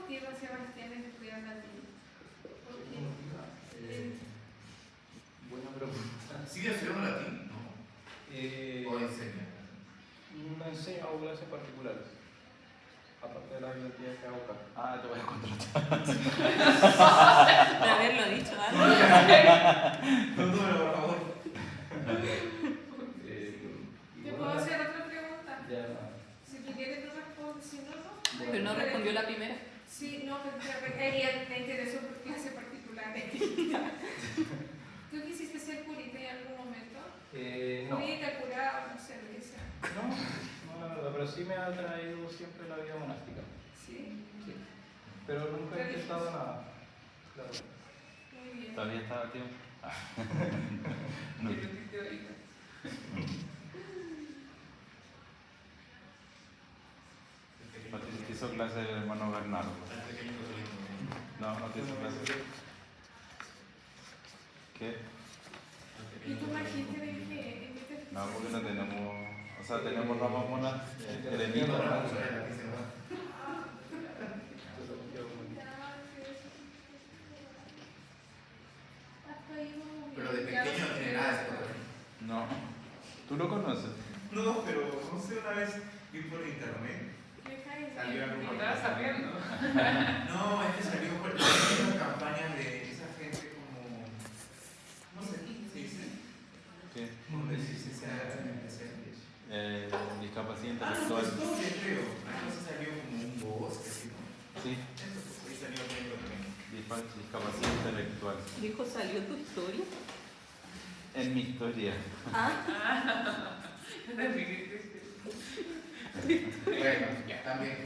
motiva a Sebastián a estudiar latín? Buena pregunta. ¿Sigue estudiando latín? No. ¿O enseña? No enseño, hago clases particulares. Aparte de las actividades que hago acá. Ah, te voy a contratar. De haberlo dicho antes. No, por favor. ¿Te puedo hacer otra pregunta? Ya. Si tú quieres, no respondes, si no, no. Pero no respondió la primera. Sí, no, pero ella me interesó por clase particular. ¿Tú quisiste ser curita en algún momento? No. Curita, curado, no sé, lo que sea. No, la verdad, pero sí me ha atraído siempre la vida monástica. Sí, Sí. Pero nunca he intentado nada. Claro. muy bien. Todavía estaba a tiempo. No. No te hizo clase el hermano Bernardo. El pequeño Joselito. No, no te hizo clase. ¿Qué? ¿Y tu magíster en qué? ¿En qué te No, porque no tenemos. O sea, tenemos ramas monas. Eremitas. Pero de pequeño no tiene nada de eso. No. ¿Tú lo conoces? No, pero no sé, una vez vi por internet. Salió algo por ¿Estabas sabiendo? No, es que salió por una campaña de esa gente como. ¿Cómo se dice? ¿Qué? Donde sí se haga Discapacidad Ah, no, intelectual. es todo, yo creo. Entonces salió como un bosque, así, ¿no? Sí, Eso, pues ahí salió medio también. discapacidad intelectual. Dijo, ¿salió tu historia? En mi historia. Ah, Bueno, ya, también.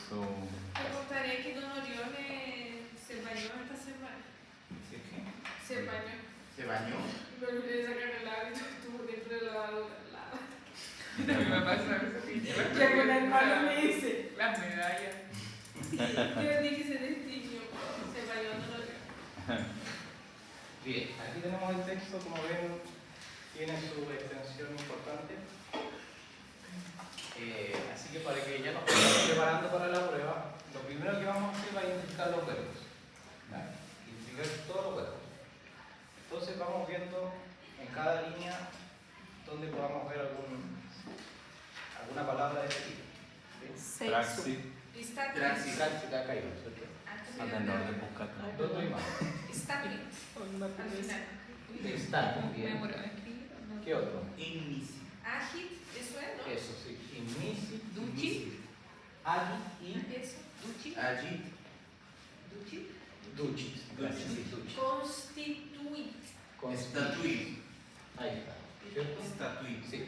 So, Me gustaría que Don Orión se bañó esta semana. ¿Sí qué? Se bañó. ¿Se bañó? Pero le sacaron el agua y estuvo dentro de la lava. Mi papá sabe ese pinche. Ya con la hermana me dice. Las medallas. Yo dije se destiñó. Se bañó Don Orión. Bien, aquí tenemos el texto, como ven, tiene su extensión importante. Así que para que ya nos estemos preparando para la prueba, lo primero que vamos a hacer es identificar los verbos. ¿Vale? Identificar todos los verbos. Entonces vamos viendo en cada línea donde podamos ver alguna palabra de este tipo. ¿Sí? praxis. Está Praxis. Praxis de acá, ¿cierto? Anda en orden, buscate. ¿Dónde hay más? Está bien. Al final. Está, muy bien. ¿Qué otro? Inici. Agit, eso es, ¿no? Eso sí. Inici, Duchi. agi y Eso. Duchi. Allí. Duchi. duchis. Gracias, sí, duchis. Constituir. Estatuir. Ahí está. ¿Cierto? Estatuir. Sí.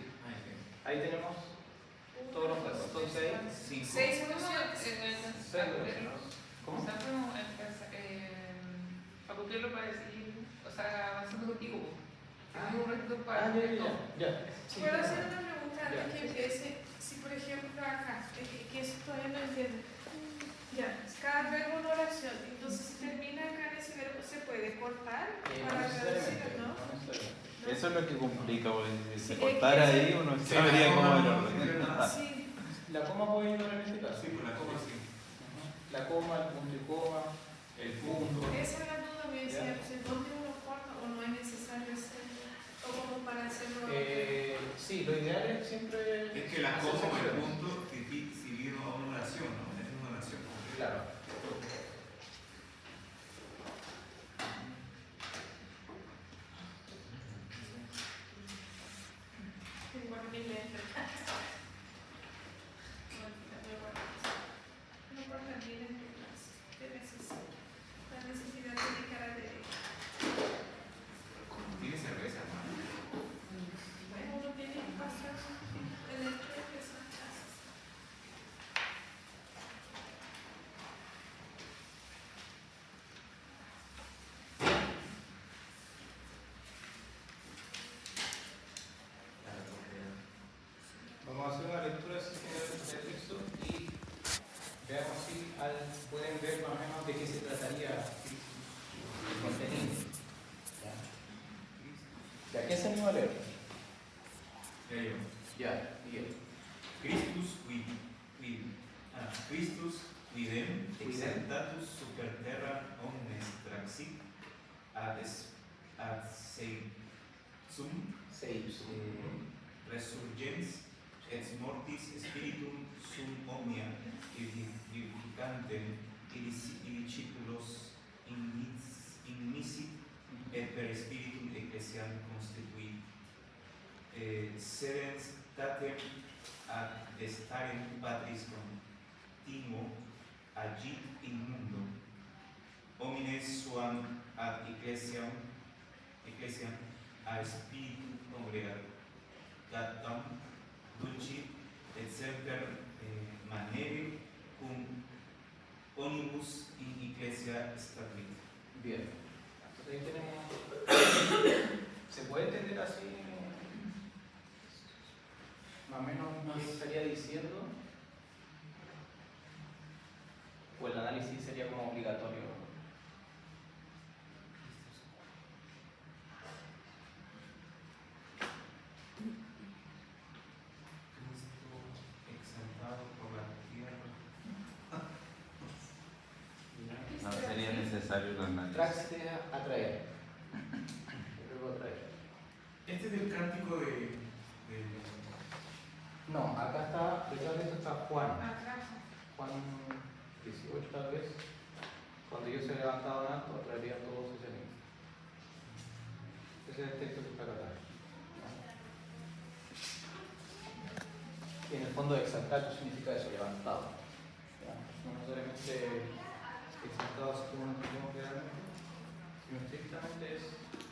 Ahí Ahí tenemos todos los verbos. Entonces hay está. 5. 6 opciones. ¿Cómo? Para copiarlo para decir, o sea, avanzando contigo. Ah, Un resto ya, para. ya. Sí. Puedo hacer una pregunta Ya. antes que empiece. Si por ejemplo acá, que eso todavía no entiendo. Ya, cada verbo una oración. Entonces si termina acá en ese verbo, ¿se puede cortar No para necesariamente. traducirlo, no? No necesariamente. ¿No? Eso es lo que complica, porque si se Sí, cortara es que ahí uno sabría cómo era. Sí. La coma puede ayudar en este caso. Sí, por la coma sí. La coma, el punto y coma, el punto. Esa es la duda, me decía, ¿dónde uno corta o no es necesario hacerlo? O como para hacerlo. Sí, lo ideal es siempre. Es que la hacer coma o el secciones. punto sirvieron a una oración, ¿no? Es una oración. Claro. Igual mi letra. No importa bien en tu clase. Te necesito. La necesidad de dedicar a derecho. Tiene cerveza, hermano. Bueno, uno tiene que pasar el estrés de esas clases. Vamos a hacer una lectura del texto y veamos si pueden ver más o menos de qué se trataría el contenido. ¿Ya? ¿Quién se anima a leer? Ya yo. Ya, Miguel. Christus vivi. Ah. Christus quidem exaltatus super terra omnes traxit ad seipsum resurgens et mortis spiritum sum omnia vivificantem discipulos inmisit et per spiritum ecclesiam constituit sedens datem ad destarem patris continuo agit in mundo homines suam ad ecclesiam a spiritu congregatam dulcit et semper manere cum onibus in ecclesia statuit. Bien. Entonces ahí tenemos. ¿Se puede entender así? Más o menos qué estaría diciendo. O el análisis sería como obligatorio. Cristo exaltado por la tierra. No sería necesario el análisis. Traxite, atraer. El verbo atraer. Este es del cántico de No, acá está, detrás de esto está Juan. Atrajo. Juan 18 tal vez. Cuando yo se levantaba en alto, atraería a todos ese mismo. Ese es el texto que está acá. Y en el fondo exaltato significa eso, levantado. ¿Ya? No necesariamente exaltado así como nos entendemos realmente, sino estrictamente es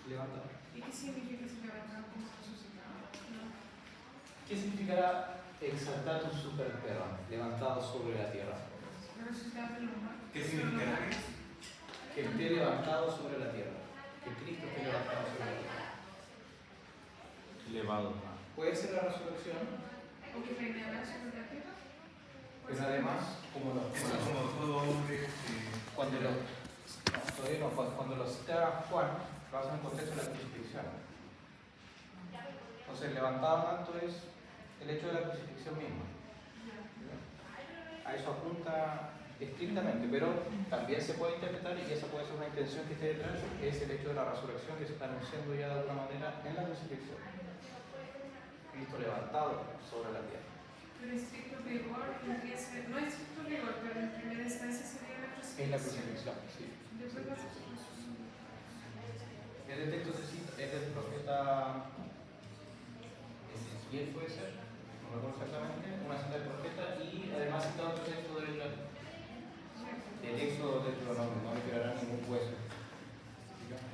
levantado. ¿Y qué significa ese levantado como resucitado? No. ¿Qué significará exaltatus super terra, levantado sobre la tierra? Resucitado de los muertos. ¿Qué significará? Que esté levantado sobre la tierra. Que Cristo esté levantado sobre la tierra. Elevado. Puede ser la resurrección, ¿O que reinará sobre la tierra? pero además, como como todo hombre cuando lo cita Juan, lo hace en el contexto de la crucifixión. Entonces, el levantado tanto es el hecho de la crucifixión misma. A eso apunta estrictamente, pero también se puede interpretar, y esa puede ser una intención que esté detrás, que es el hecho de la resurrección que se está anunciando ya de alguna manera en la crucifixión. Cristo levantado sobre la tierra. Pero estricto rigor, tendría que ser, no estricto rigor, pero en primera instancia sería la crucifixión. En la crucifixión, sí. Después la resurrección. Este texto se cita, es del profeta Ezequiel, puede ser, no recuerdo exactamente, una cita del profeta, y además cita otro texto del Éxodo del Deuteronomio, no le quedará ningún hueso.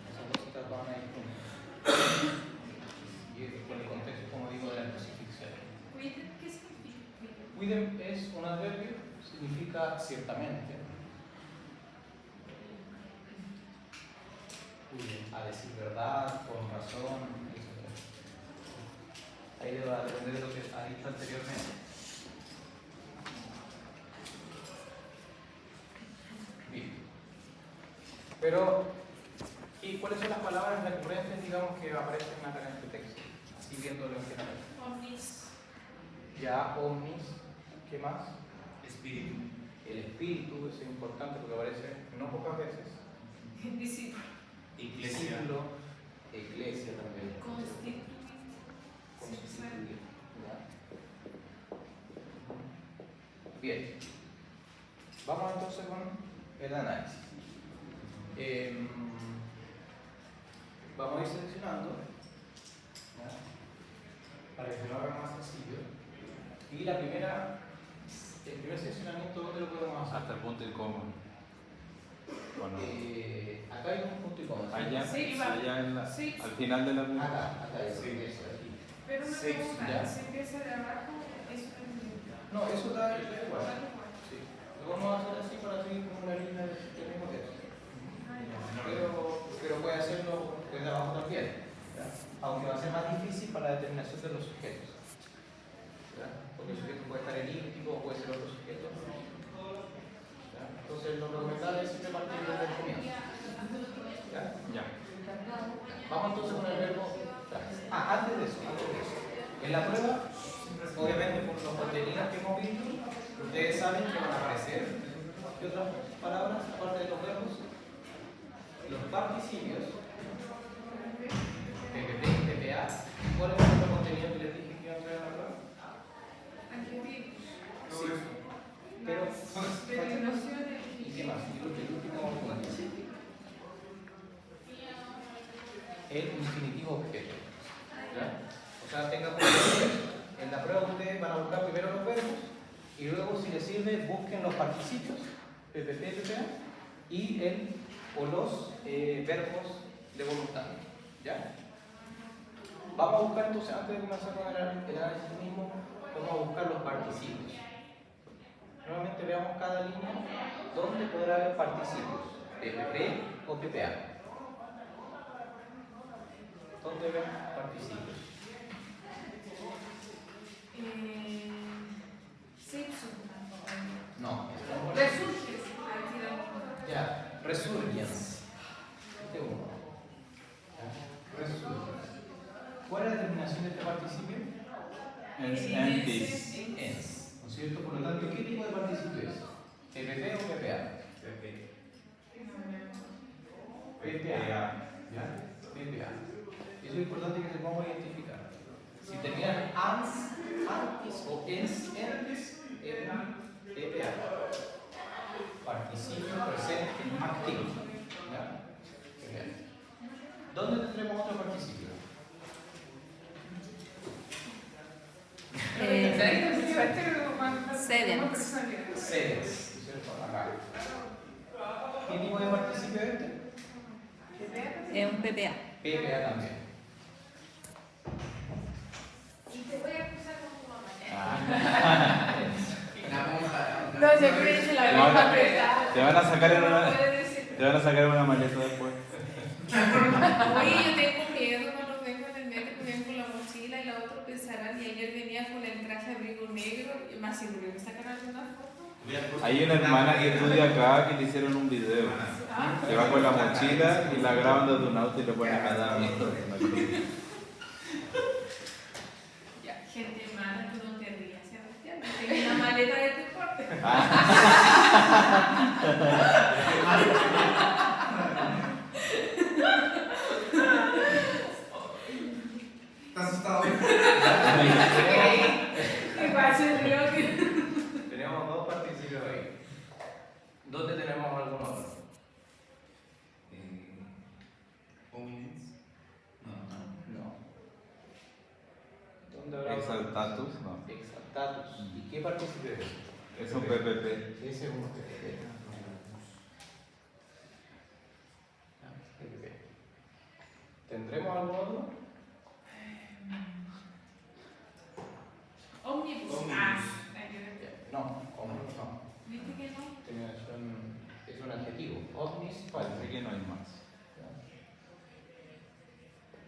Esas dos citas van ahí juntas. Y con el contexto, como digo, de la crucifixión. ¿Qué significa? Quidem es un adverbio, significa ciertamente. A decir verdad, con razón, etc. Ahí le va a depender de lo que ha dicho anteriormente. Bien. Pero, ¿y cuáles son las palabras recurrentes, digamos, que aparecen acá en este texto? Así viéndolo en general. Omnis. Ya, omnis, ¿qué más? espíritu. El espíritu es importante porque aparece no pocas veces. Discípulo. Iglesia. Discípulo, iglesia también. Constituir. Constituir. ¿Ya? Bien. Vamos entonces con el análisis. Vamos a ir seleccionando, ¿ya?, para que lo haga más sencillo. Y el primer seccionamiento, ¿dónde lo podemos hacer? Hasta el punto y coma. Bueno, Acá hay un punto y coma. ¿sí? allá, Sí, va. allá en la, Sí. al final de la Acá eso, Sí. eso, aquí. Pero una Seis, pregunta, ya. si empieza de abajo, eso no es No, eso da igual. Da igual. Sí. Lo vamos a hacer así para seguir con una línea del mismo texto. Ah, ya. Pero puede hacerlo desde abajo también, ¿ya? Aunque va a ser más difícil para la determinación de los sujetos, ¿ya? Porque el sujeto puede estar elíptico o puede ser otro sujeto, ¿ya? Entonces lo recomendable es siempre partir desde el comienzo, ¿ya? ya. Vamos entonces con el verbo traes. Antes de eso, en la prueba, obviamente por los contenidos que hemos visto, ustedes ustedes saben que van a aparecer, ¿qué otras palabras aparte de los verbos? Los participios, PPP, PPA. ¿Cuál es el otro contenido que les dije que iba a traer a la prueba? Adjetivos. Todo eso. Pero, Derivaciones. ¿y qué más? Y el último punto. El infinitivo objeto. ¿Ya? O sea, tengan por ejemplo, en la prueba ustedes van a buscar primero los verbos y luego, si les sirve, busquen los participios, PPP, PPA, y el o los verbos de voluntad. ¿Ya? Vamos a buscar entonces, antes de comenzar con el análisis mismo, vamos a buscar los participios. Nuevamente veamos cada línea donde podrá haber participios, PPP o PPA. ¿Dónde ven participios? Simpson. No. Resurge. Ya, resurgence. Este uno. Ya, resurgence. ¿Cuál es la terminación de este participio? Entis. Ens. ¿No es cierto? Por lo tanto, ¿qué tipo de participio es? ¿PPP o PPA? PPA. ¿Ya? PPA. Eso es importante que sepamos identificar. Si terminan ans, antis o ens, entis, es PPA. Participio presente activo. ¿Ya? PPA. ¿Dónde tendremos otro participio? Sedens. Sedes. Acá. ¿Qué tipo de participio es este? Es un PPA. PPA también. Y te voy a acusar con tu mamá. La monja. No, yo creo que se la No, voy a no. apretar. Te van a sacar en una, Puede decir. te van a sacar en una maleta después. Oye, yo tengo miedo cuando vengo en el metro, que vengo con la mochila y la otra pensarán, y ayer venía con el traje abrigo negro, y más seguro que me sacan alguna foto. Hay una hermana que estudia acá que le hicieron un video. Se va con la mochila y la graban desde un auto y le ponen a dar. Ya, gente mala, tú no te rías, Sebastián, no tengo una maleta de tu porte. ¿Estás asustado? Igual se rió que... Tenemos dos participios ahí. ¿Dónde tenemos algún otro? Hominins. No. No. ¿Dónde habrá otro? Exaltatus, no. Exaltatus. ¿Y qué participio es? Es un PPP. Ese es un PPP. PPP. ¿Tendremos algún otro? Omnibus. Omnibus. Ah, ayuda. No, omnis no. ¿Viste que no? Terminación es un adjetivo. Omnis Parece parece. que no hay más.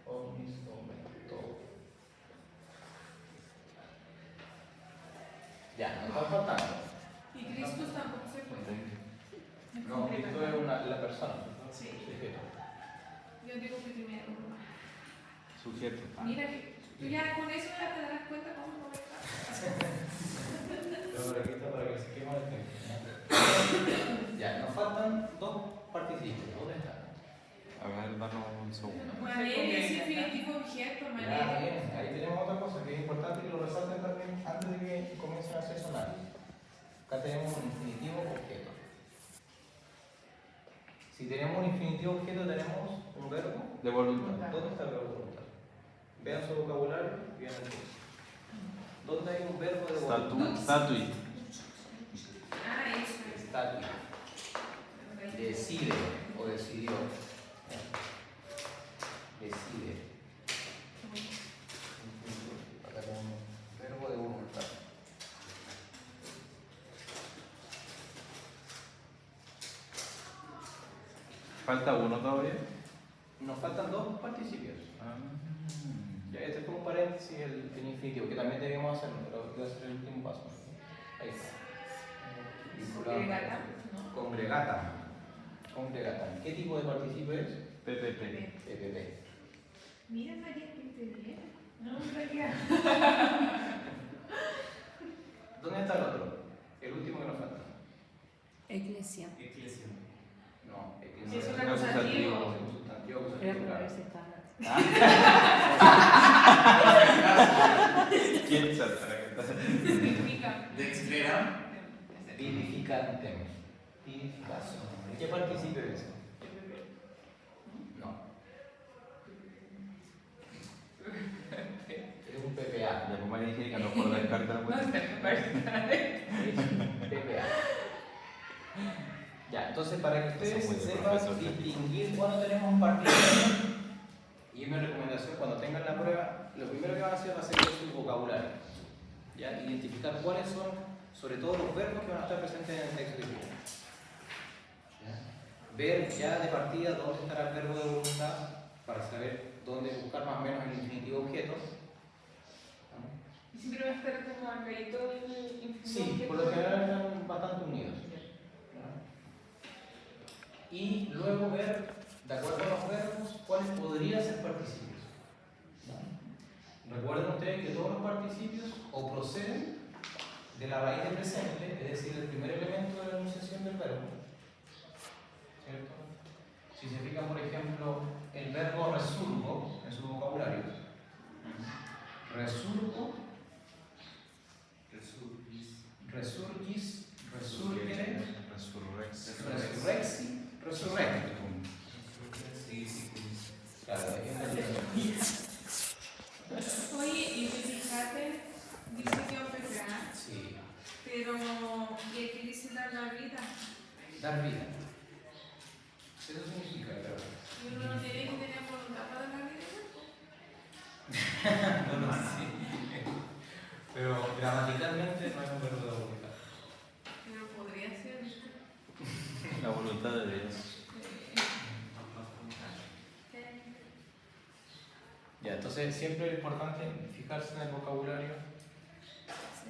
Omnis, hombre, todo. Ya, nos está faltando. Y Cristo tampoco se cuenta. No, esto es la persona. Sí. Sujeto. Yo digo que primero. Sujeto. Mira que tú ya con eso ya te darás cuenta cómo no está. Pero por aquí está para que se queme el tiempo. Ya, nos faltan dos participios. ¿Dónde están? A ver, danos un segundo. Manera es infinitivo objeto, Ya, manera. bien. Ahí tenemos otra cosa que es importante que lo resalten también antes de que comiencen a hacer su análisis. Acá tenemos un infinitivo objeto. Si tenemos un infinitivo objeto, tenemos un verbo. De voluntad. ¿Dónde está el verbo voluntad? Vean su vocabulario y vean el texto. ¿Dónde hay un verbo de voluntad? Statuit. Ah, eso es. Statuit. Decide o decidió. Decide. Acá tenemos verbo de voluntad. Falta uno todavía. Nos faltan dos participios. Ya, este fue un paréntesis, el infinitivo, que también debíamos hacerlo, pero voy a hacer el último paso. Ahí está. Congregata, ¿no? Congregata. Congregata. ¿Qué tipo de participio es? PPP. PPP. Mira, María, que te viene. No, María. ¿Dónde está el otro? El último Iglesia. Iglesia. No, Sí, es un un acusativo. un sustantivo. Pero por claro. eso está. ¿Quién se atreve? Significa. Dextrera. Vivificante. Vivificación. ¿En qué participio es eso? No. Es un PPA. Ya como dije que no puedo descartar No mucho. sé, me parece. Es PPA. Ya, entonces para que ustedes Son muy de sepan profesor. distinguir cuando tenemos un participio, y mi recomendación cuando tengan la prueba, lo primero que van a hacer va a ser ver su vocabulario. ¿Ya? Identificar cuáles son, sobre todo los verbos que van a estar presentes en el texto escrito. ¿Ya? Ver ya de partida dónde estará el verbo de voluntad para saber dónde buscar más o menos el infinitivo objeto. Y siempre va a estar como acredito el infinitivo. Sí, por lo general están bastante unidos. Y luego ver, de acuerdo a los verbos, cuáles podrían ser participios. Recuerden ustedes que todos los participios o proceden de la raíz del presente, es decir, el primer elemento de la enunciación del verbo. ¿Cierto? Si se fijan, por ejemplo, el verbo resurgo en su vocabulario. Resurgo, resurgis, resurgere, resurrexi, resurrectum. Claro, Oye, y fíjate, dice que PPA, sí, pero ¿y aquí dice dar la vida? dar vida. Eso significa, claro. ¿Y uno no tiene que tener voluntad para dar la vida? No, no, sí. Pero gramaticalmente no es un verbo de voluntad. Pero podría ser. La voluntad de Dios. Ya, entonces siempre es importante fijarse en el vocabulario,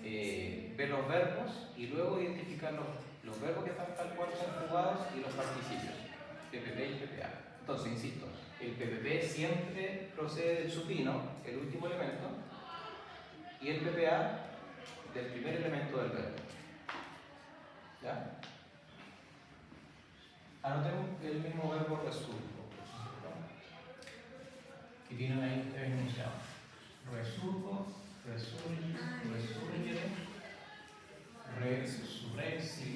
ver los verbos y luego identificar los verbos que están tal cual conjugados y los participios, PPP y PPA. Entonces, insisto, el PPP siempre procede del supino, el último elemento, y el PPA del primer elemento del verbo. ¿Ya? Anotemos el mismo verbo resurgo, que tienen ahí ustedes enunciados. Resurgo, resurgis, resurgere, resurrexi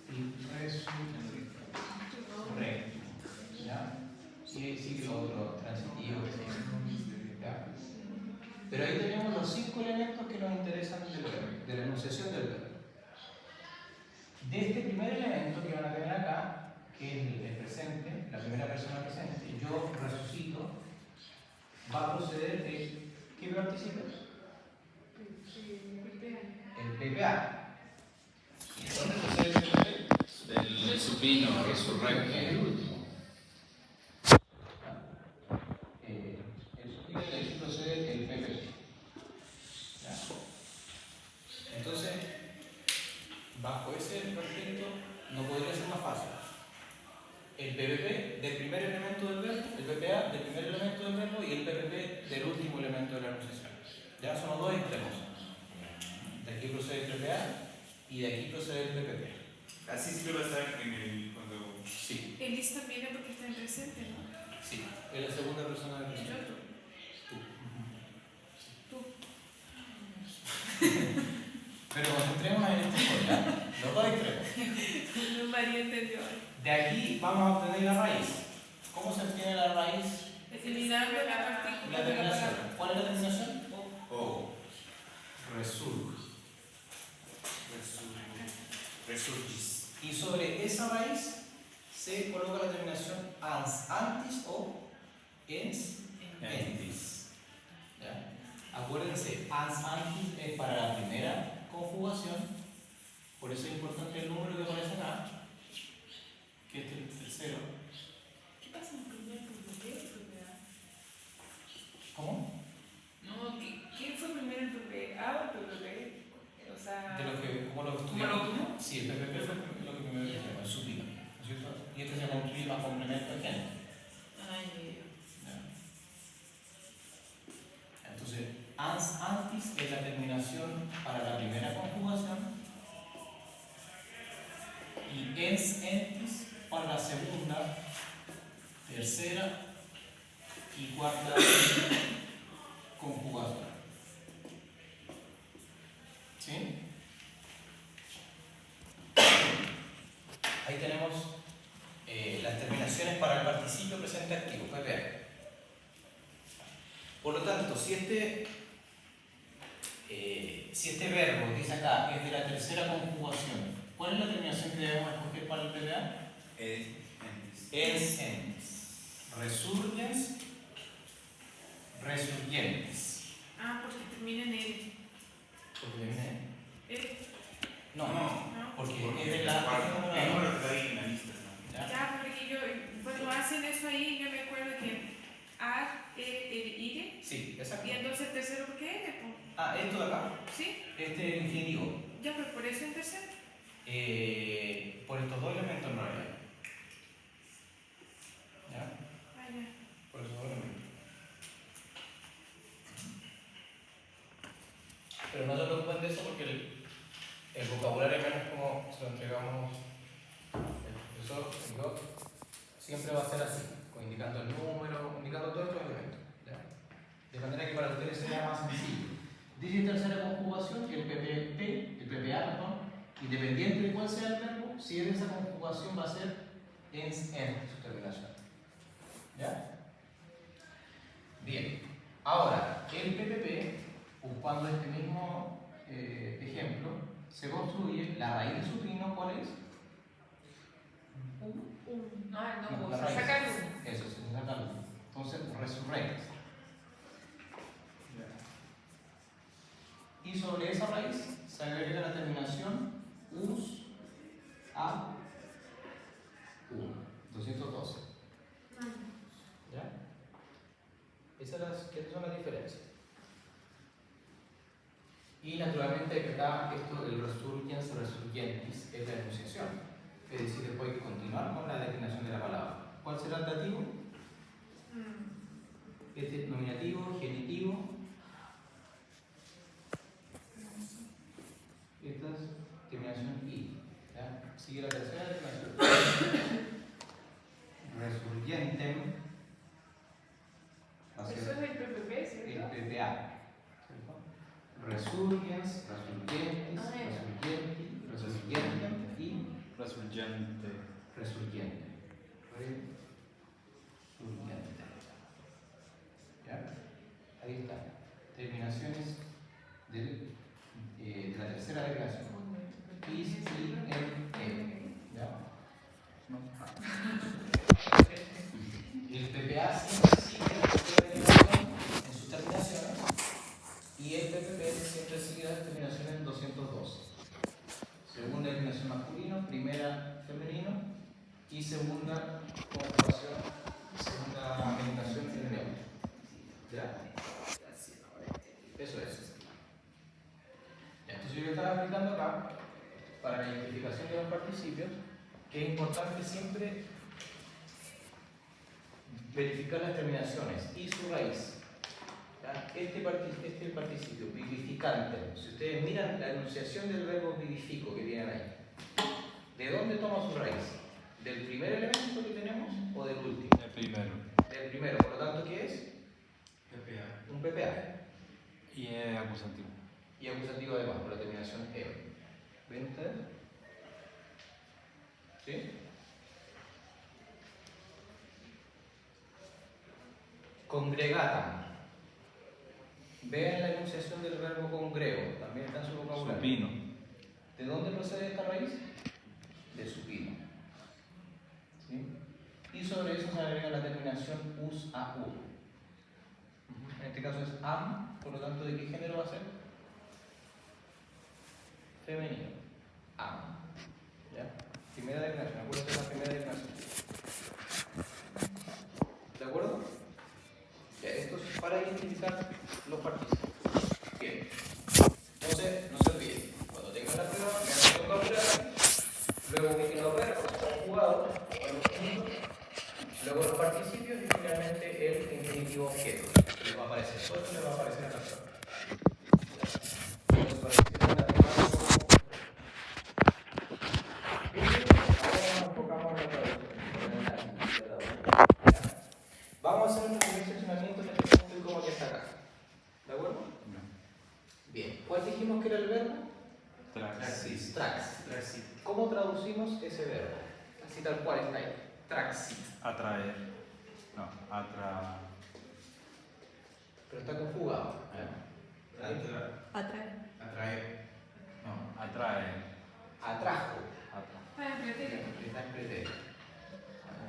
y resurrectum. ¿Ya? Y sigue lo otro transitivo que sigue. ¿Ya? Pero ahí tenemos los 5 elementos que nos interesan del verbo, de la enunciación del verbo. De este primer elemento que van a tener acá, que es el presente, la primera persona presente, yo resucito, va a proceder de ¿qué participio? El PPA. ¿Dónde procede el PPA? Del supino, resurrecto. El último. El supino de aquí procede el PPP. ¿Ya? Entonces, bajo ese proyecto no podría ser más fácil. El PPP del primer elemento del verbo, el PPA del primer elemento del verbo y el PPP del último elemento de la enunciación. Ya son los dos extremos. De aquí procede el PPA y de aquí procede el PPP. Así siempre va a estar en el cuando. Sí, El is también es porque está en presente, ¿no? sí. Es la segunda persona del Yo, presente. tú. Pero concentremos en este ¿ya? Los dos extremos. María entendió. De aquí vamos a obtener la raíz. ¿Cómo se obtiene la raíz? Eliminando la partícula. La terminación. ¿Cuál es la terminación? O. Resurg. Resurgis. Y sobre esa raíz se coloca la terminación ans antis o ens entis. ¿Ya? Acuérdense, ans antis es para la primera conjugación, por eso es importante el número que aparece acá, que este es el tercero. ¿Qué pasa en primer PPA? ¿Cómo? No, ¿quién fue primero el PPA o el PPP? O sea. De lo que, ¿cómo lo ¿Cómo estudiamos? lo tuvo? Sí, el PPP fue lo que primero estudiamos, el supino, ¿no es cierto? Y este se construye más complemento de género. Ay, ¿Ya? Entonces, ans antis es la terminación para la primera conjugación ens entis para la segunda, tercera y cuarta conjugación. ¿Sí? Ahí tenemos las terminaciones para el participio presente activo, PPA. Por lo tanto, si este verbo dice acá es de la tercera conjugación, ¿cuál es la terminación que debemos escoger para el PPA? Es entis. Resurgens, resurgientes. Ah, porque termina en él. ¿Por qué viene? No, No. porque es de la ¿ya? Ya, porque yo, cuando hacen eso ahí, yo me acuerdo que A, ire, Sí, exacto. y entonces el tercero, ¿por qué N? Po? Ah, esto de acá, ¿Sí? este es el infinitivo. Ya, pero por eso el tercero. Por estos dos elementos en realidad. ¿Ya? Ah, ya. Por esos dos elementos. Pero no se preocupen de eso porque el vocabulario, menos como se lo entregamos el profesor, el doc, siempre va a ser así, indicando el número, indicando todos estos elementos. ¿Ya? De manera que para ustedes sea más sencillo. Dice tercera conjugación, el PPA, perdón, independiente de cuál sea el verbo, si es de esa conjugación va a ser en su terminación. ¿Ya? Bien. Ahora, el PPP, ocupando este mismo ejemplo, se construye la raíz de su trino, ¿cuál es? No, la raíz. sacar uno. Eso, se saca el uno. Entonces, resurrect. Y sobre esa raíz se agrega la terminación us a 1, 212. ¿Ya? Esas son las diferencias. Y naturalmente acá esto del resurgens, resurgentis es la enunciación. Es decir, después hay que continuar con la declinación de la palabra. ¿Cuál será el dativo? Este es nominativo, genitivo. Esta es terminación I. ¿Ya? Sigue la tercera terminación. Resurgentem. Va a ser Eso es el PPP, el ¿cierto? PPA. Resurgens, resurgentis, Ah, ya. resurgenti, resurgentem y Resurgente. resurgiente. Resurgiente. ¿Ya? Ahí está. Terminaciones de la tercera declinación. Is, I, en, ¿ya? El PPA siempre sigue la tercera declinación en sus terminaciones y el PPP siempre sigue las terminaciones en 212. Segunda declinación masculino, primera femenino y segunda conjugación, segunda terminación en neutro. ¿Ya? Eso es. Entonces yo estaba explicando acá, para la identificación de los participios, que es importante siempre verificar las terminaciones y su raíz. ¿Ya? Este participio, vivificante, si ustedes miran la enunciación del verbo vivifico que tienen ahí, ¿de dónde toma su raíz? ¿Del primer elemento que tenemos o del último? El primero. Del primero, por lo tanto, ¿qué es? PPA. Un PPA. Y es acusativo. Y acusativo además, por la terminación E. ¿Ven ustedes? ¿Sí? Congregatam. Vean la enunciación del verbo congrego, también está en su vocabulario. Supino. ¿De dónde procede esta raíz? De supino. ¿Sí? Y sobre eso se agrega la terminación us a u. En este caso es am, por lo tanto, ¿de qué género va a ser? Femenino. Am. ¿Ya? Primera declaración, acuérdense de la primera declaración. ¿De acuerdo? Ya, esto es para identificar los partícipes. Bien. Entonces, no se olviden, cuando tengan la prueba, vean el vocabulario, luego ubiquen los verbos conjugados, luego los participios y finalmente el infinitivo objeto. Les va a aparecer, todo esto les va a aparecer en la prueba. Los participios van a tomar como Trax. Traxit. ¿Cómo traducimos ese verbo? Así tal cual está ahí. Traxit. Atraer. No, Pero está conjugado. Atraer. Atraer. No, atrae. Atrajo. Está en pretérito. Está en pretérito.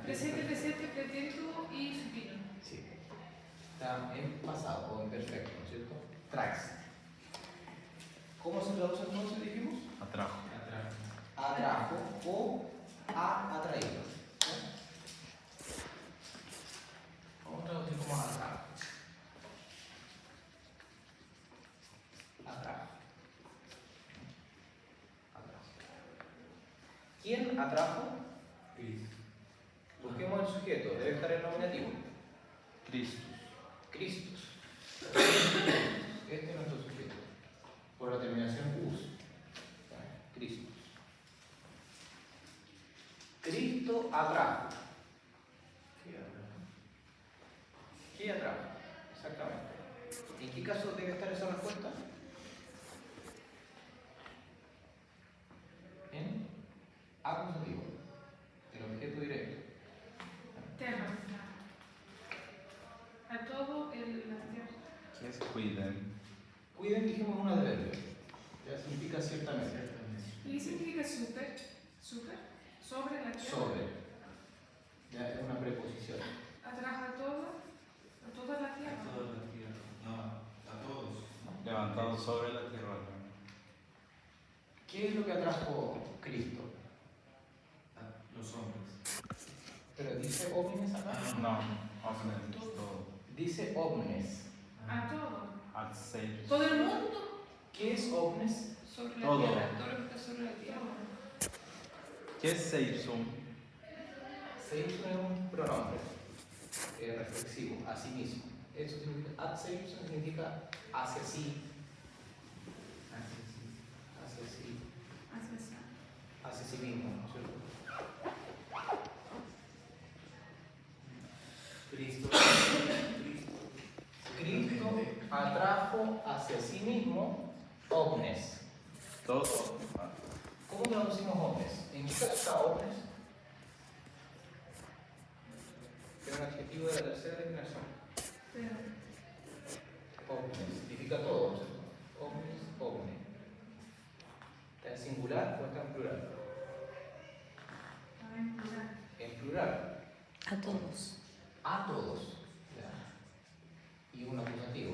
Presente, pretérito y sutil. Sí. Está en pasado o en perfecto, ¿no es cierto? Trax. ¿Cómo se traduce entonces, dijimos? Atrajo. Atrajo o ha atraído. ¿Cómo traducimos atrajo? Atrajo. Atrajo. ¿Quién atrajo? Busquemos el sujeto, debe estar en nominativo. Cristo. Christus. Este es nuestro sujeto. Por la terminación us. Christus. Cristo atrajo. ¿Qué atrajo? Exactamente. ¿En qué caso debe estar esa respuesta? En acusativo. El objeto directo. Terra. A todo la tierra. ¿Qué es cuiden? Cuiden, dijimos un adverbio. Ya significa ciertamente. ¿Y qué significa super? Super. Sobre la tierra. Sobre. Ya es una preposición. Atrajo a toda la tierra. No, a todos. Levantado sobre la tierra. ¿Qué es lo que atrajo Cristo? A los hombres. Pero dice omnes acá. No, omnes, todo. Dice omnes. A todo. Ad seis. Todo el mundo ¿Qué es omnes? sobre la Todo. tierra. Todo lo que está sobre la tierra. ¿Qué es seipsum? Seipsum es un pronombre reflexivo, a sí mismo. Eso significa, ad seipsum significa hacia sí. Hacia sí. Hacia sí mismo, ¿no es cierto? Cristo atrajo hacia sí mismo omnes. Todo. ¿Cómo traducimos omnes? ¿En qué caso está omnes? Es un adjetivo de la tercera declinación. Omnes significa todo, ¿no es cierto? Omnes, omne. ¿Está en singular o está en plural? En plural. A todos. A todos. ¿Ya? Y un acusativo.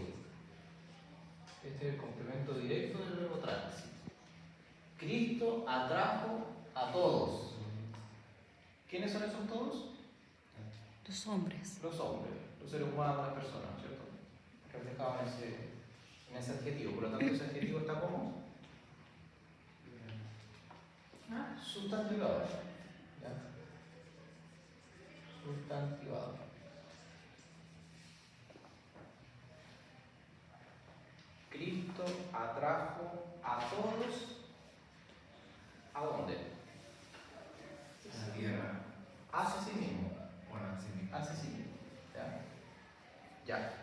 Este es el complemento directo del verbo trax. Cristo atrajo a todos. ¿Quiénes son esos todos? Los hombres. Los hombres, los seres humanos, las personas, ¿no es cierto? Reflejados en ese adjetivo. Por lo tanto, ese adjetivo está como sustantivado. ¿Ya? Sustantivado. Cristo atrajo a todos. ¿A dónde? La tierra. Hacia sí mismo. Bueno, así mismo. Hacia sí mismo. ¿Ya? Ya.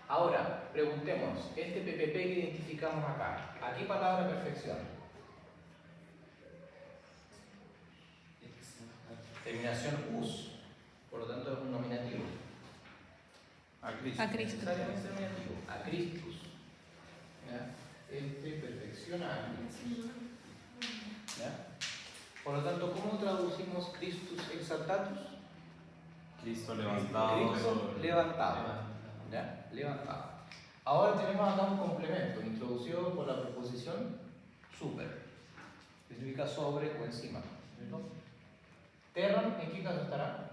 Ahora, preguntemos, este PPP que identificamos acá, ¿a qué palabra perfección? Terminación us, por lo tanto es un nominativo. A Cristo. A Cristo. Necesariamente nominativo, a Christus. ¿Ya? Este perfecciona a Christus. ¿Ya? Por lo tanto, ¿cómo traducimos Christus exaltatus? Cristo levantado. Cristo levantado. ¿Ya? Levantado. Ahora tenemos acá un complemento introducido por la preposición super, que significa sobre o encima. ¿Cierto? Terram, ¿en qué caso estará?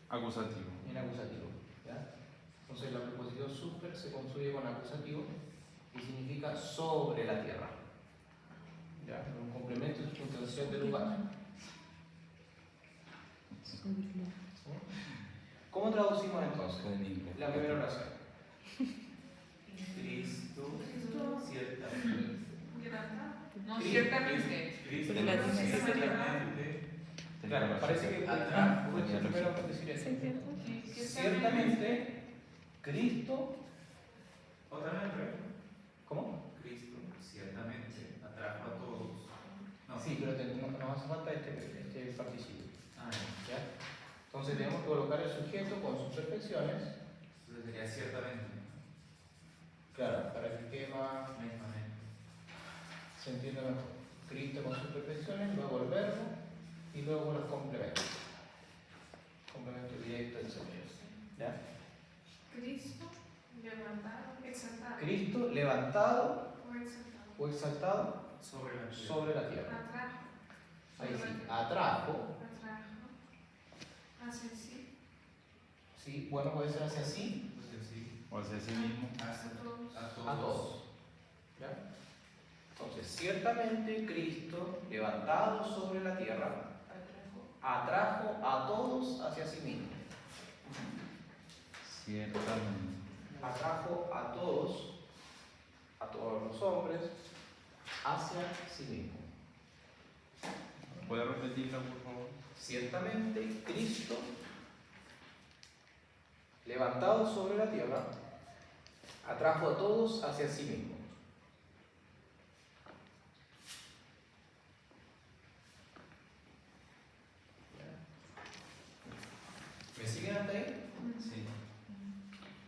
Acusativo. En acusativo. ¿Ya? Entonces la preposición super se construye con acusativo y significa sobre la tierra. ¿Ya? Un complemento de circunstancial de lugar. ¿Cómo traducimos entonces En inglés. la primera oración? Cristo, Cristo ciertamente. levantado. No, Cristo. ciertamente. Cristo, Porque la tiene que ser ciertamente. Claro, parece que Atrás. primero decir eso. Sí, ¿cierto? Ciertamente, Cristo. Otra vez, ¿verdad? ¿Cómo? Cristo, ciertamente, atrajo a todos. nos hace falta este participio. Ah, ¿Ya? Entonces tenemos que colocar el sujeto con sus perfecciones, entonces sería ciertamente. claro, para que quede más, Mismamente. se entienda mejor. Cristo con sus perfecciones, luego el verbo y luego los complementos. Complemento directo, etc. ¿Ya? Cristo, levantado, exaltado. Cristo levantado O exaltado. o exaltado Sobre la tierra. sobre la tierra. Atrajo. Ahí sí, atrajo. Atrajo. Hacia sí. Sí, bueno, puede ser hacia sí, Entonces sí. O sea, sí mismo. A todos. a todos. ¿Ya? Entonces, ciertamente Cristo, levantado sobre la tierra, atrajo a todos hacia sí mismo. Ciertamente. Atrajo a todos los hombres, hacia sí mismo. ¿Puede repetirla, por favor? Ciertamente Cristo, levantado sobre la tierra, atrajo a todos hacia sí mismo. ¿Me siguen hasta ahí? Sí.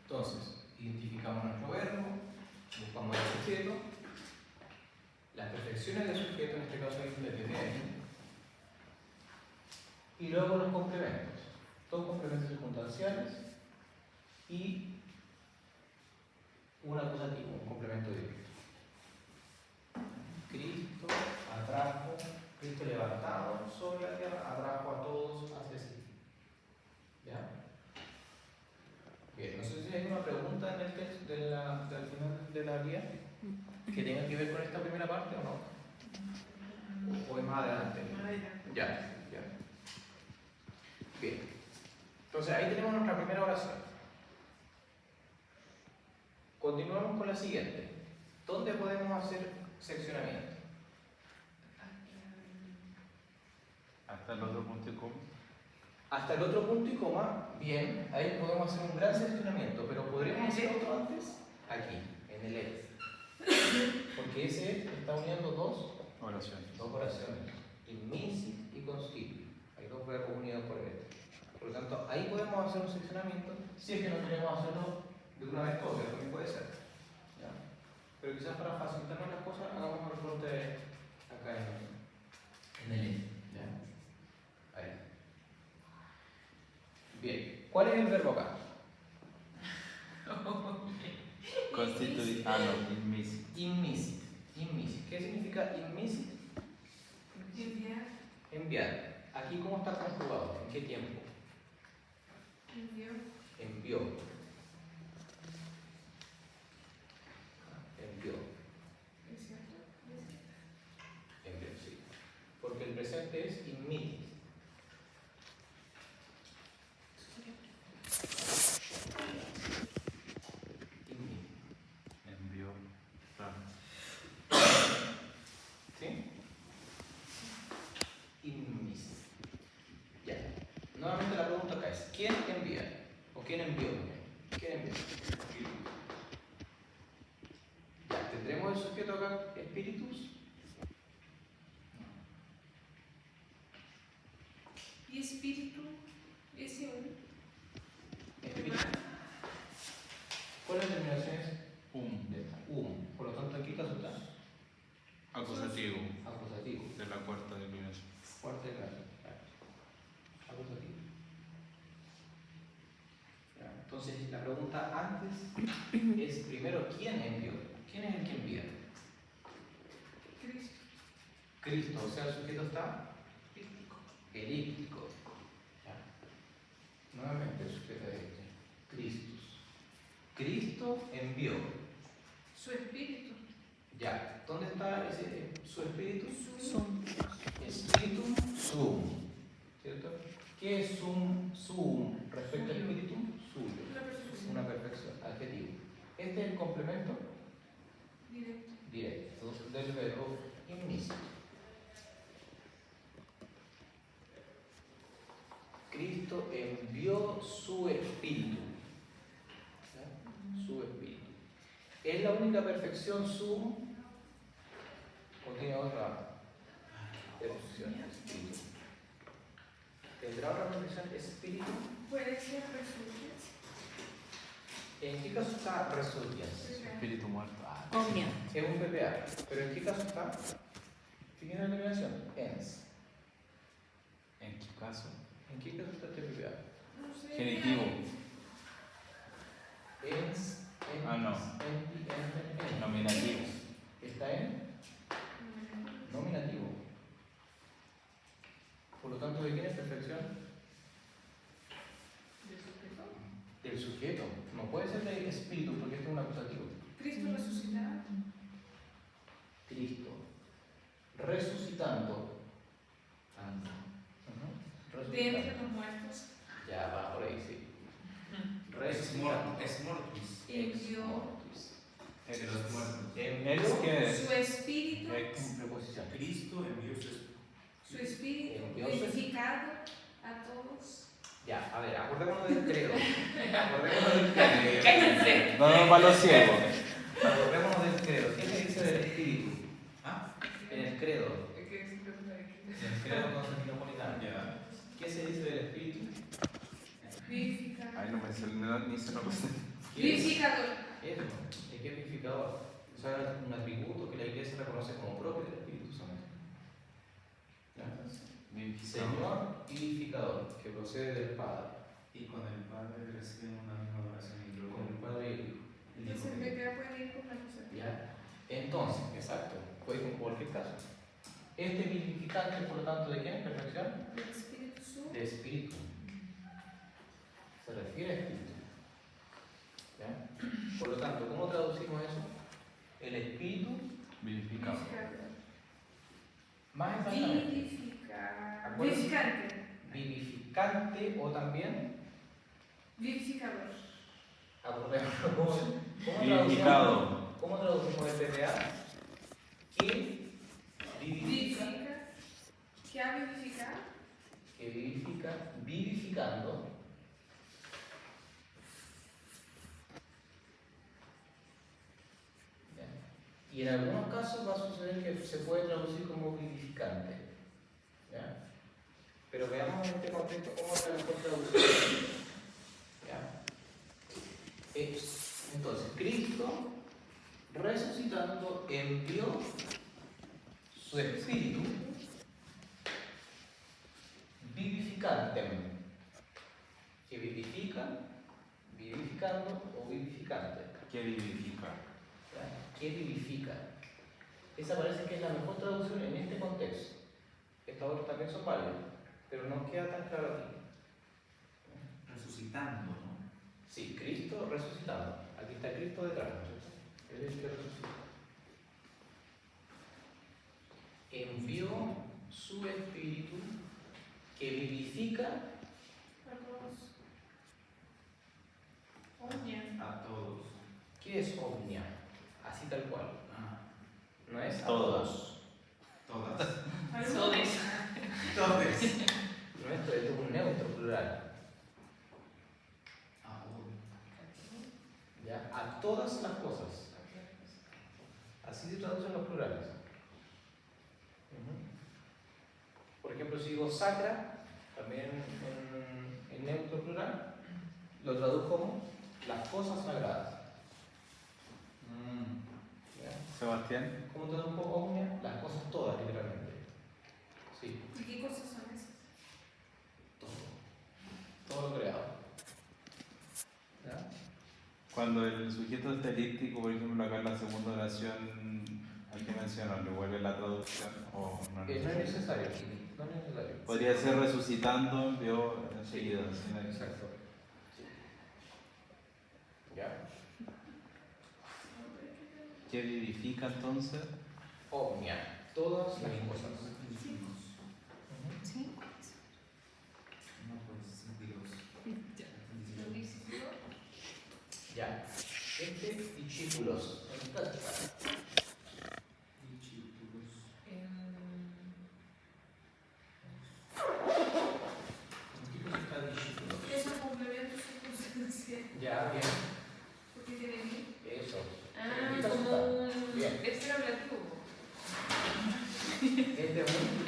Entonces, identificamos nuestro verbo, buscamos el sujeto, las perfecciones del sujeto, en este caso hay un determinado, y luego los complementos, dos complementos circunstanciales y un acusativo, un complemento directo. Cristo atrajo, Cristo levantado sobre la tierra, atrajo a todos hacia sí. ¿Ya? Bien, no sé si hay una pregunta en el texto del final de la guía que tenga que ver con esta primera parte o no. O es más adelante. Ya, ya. Bien. Entonces ahí tenemos nuestra primera oración. Continuamos con la siguiente. ¿Dónde podemos hacer seccionamiento? Hasta el otro punto y coma. Hasta el otro punto y coma, bien, ahí podemos hacer un gran seccionamiento, pero ¿podríamos hacer otro antes? Aquí, en el EF. Porque ese está uniendo dos oraciones, inmisit y constituit. Hay dos verbos unidos por el EF. Por lo tanto, ahí podemos hacer un seccionamiento, si es que no queremos hacerlo de una vez todo, que también puede ser. ¿Ya? Pero quizás para facilitarnos las cosas, hagamos un reporte acá en el EF. ¿Ya? Ahí. Bien, ¿cuál es el verbo acá? Constituir. Ah, no, inmisit. Inmisit. Inmisit. ¿Qué significa inmisit? Enviar. Enviar. Aquí, ¿cómo está conjugado? ¿En qué tiempo? Envió. Envió. Envió. ¿Es cierto? Envió, sí. Porque el presente es inmitit. Inmitit. Envió. Claro. ¿Sí? Inmisit. Ya. Nuevamente la pregunta acá es: ¿quién envía? ¿O quién envió? ¿Quién envió? Ya, ¿tendremos el sujeto acá? ¿Espíritus? Y espíritu. Ese un. Espíritu. ¿Cuáles terminaciones? Un. Por lo tanto, aquí caso está Acusativo. acusativo. De la cuarta declinación. Cuarta declaración. Claro. Acusativo. Ya, entonces, la pregunta antes es primero: ¿quién envió? ¿Quién es el que envía? Cristo. Cristo, o sea, el sujeto está elíptico. ¿Ya? Nuevamente el sujeto es Christus. Cristo envió. Su espíritu. Ya, ¿dónde está su espíritu? Son. Spiritum sum. ¿Cierto? ¿Qué es sum respecto al espíritu? Suyo. La perfección. Una perfección, adjetivo. Este es el complemento Directo. directo del verbo inmisit. Cristo envió su espíritu. ¿Ya? Su espíritu. ¿Es la única perfección sum? ¿O tiene otra? perfección, espíritu. ¿Tendrá otra perfección espíritu? Puede ser resultas. ¿En qué caso está resultas? Espíritu muerto. Ah, Omnia. Es un PPA. ¿Pero en qué caso está? Fíjense la eliminación. Ens. ¿En qué caso? ¿En qué caso está este PPA? No sé. Genitivo. Ens. Ah, no. En. Nominativo. Está en nominativo. Por lo tanto, ¿de quién es perfección? Del sujeto. No puede ser del espíritu porque este es un acusativo. Cristo resucitado. Cristo. Resucitando. De entre Resucitando. los muertos. Ya va por ahí, sí. Es mortus. Envió De los muertos. ¿Ex qué es? su espíritu. Ex. Preposición. Cristo envió Su espíritu Envió su- vivificado a todos. Ya, a ver, acordémonos del credo. Acordémonos del credo. Cállense. No nos va los ciegos. Acordémonos del credo. ¿Qué se dice del espíritu? ¿Ah? En el credo. Es que siempre me da aquí. En el credo constantinopolitano. Ya. ¿Qué se dice del espíritu? Vivificado. Ay, no me sale ni se lo puse. Vivificador. Eso, es que es vivificador. O sea, es un atributo que la iglesia reconoce como propio del Espíritu Santo. ¿Ya? Señor vivificador, que procede del Padre, Y con el Padre reciben una misma oración y luego con el Padre y el Hijo. Entonces el PPA puede ir con la cosa. ¿Ya? Entonces, exacto, puede ir con cualquier caso. Este vivificante, por lo tanto, ¿de quién es perfección? El Espíritu Santo. De espíritu. Se refiere a espíritu. ¿Ya? Por lo tanto, ¿cómo traducimos eso? El espíritu Vivificado. más exactamente. Vivificante. Acuérdense. Vivificante o también Vivificador. acordémonos cómo Vivificado. ¿cómo traducimos el PPA? Que vivifica, Vivifica. ¿Qué ha vivificado? que vivifica, vivificando. ¿Ya? Y en algunos casos va a suceder que se puede traducir como vivificante. ¿Ya? Pero veamos en este contexto cómo se la mejor traducción. ¿Ya? Entonces, Cristo resucitando envió su espíritu vivificante, que vivifica, vivificando o vivificante. ¿Qué vivifica? ¿Ya? ¿Qué vivifica? Esa parece que es la mejor traducción en este contexto. Estas otras también son válidas, pero no queda tan claro aquí. resucitando, ¿no? Sí, Cristo resucitando. Aquí está Cristo detrás, ¿no es cierto? Él es el que resucita. Envió su espíritu que vivifica A todos. Omnia. A todos. ¿Qué es omnia? Así tal cual. Ah, No es a Todos. todas. Todos. Todos. No, esto es un neutro plural. Ah, ¿Ya? A todas las cosas. Así se traducen los plurales. Por ejemplo, si digo sacra, también en neutro plural, lo traduzco como las cosas sagradas. ¿Ya? Sebastián. ¿Cómo traduzco omnia? Las cosas todas, literalmente. Sí, ¿Y qué cosas son esas? todo lo creado. ¿Ya? Cuando el sujeto está elíptico, por ejemplo, acá en la segunda oración, hay que mencionarlo, vuelve la traducción o no es No es necesario. necesario. No es necesario. Podría ser resucitando, envió enseguida. sin necesidad. Exacto. ¿Ya? ¿Qué vivifica entonces? Omnia. Todas las cosas. ¿Sí? no, pues, Dios. Lo discípulo. Ya. Discípulos. En práctica. Discípulos. ¿En qué cosa está discípulos? Es un complemento circunstancial. Ya, bien. Porque tiene mí. Eso. Ah, ¿En qué cosa como está? un Bien. extra hablativo. Es de un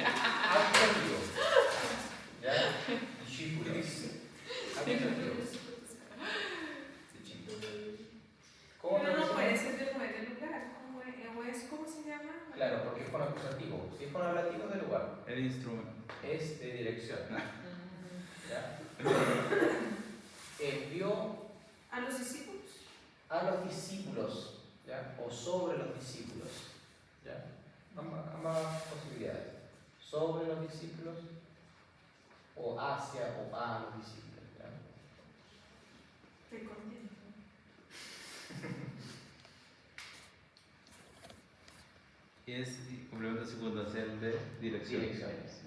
Si es con ablativo es de lugar, El instrumento. es de dirección. ¿Ya? Envió ¿A los discípulos? a los discípulos, ¿ya? O sobre los discípulos, ¿ya? Ambas posibilidades, sobre los discípulos o hacia o a los discípulos, ¿ya? Te conviene. Y es complemento circunstancial de dirección. Direcciones.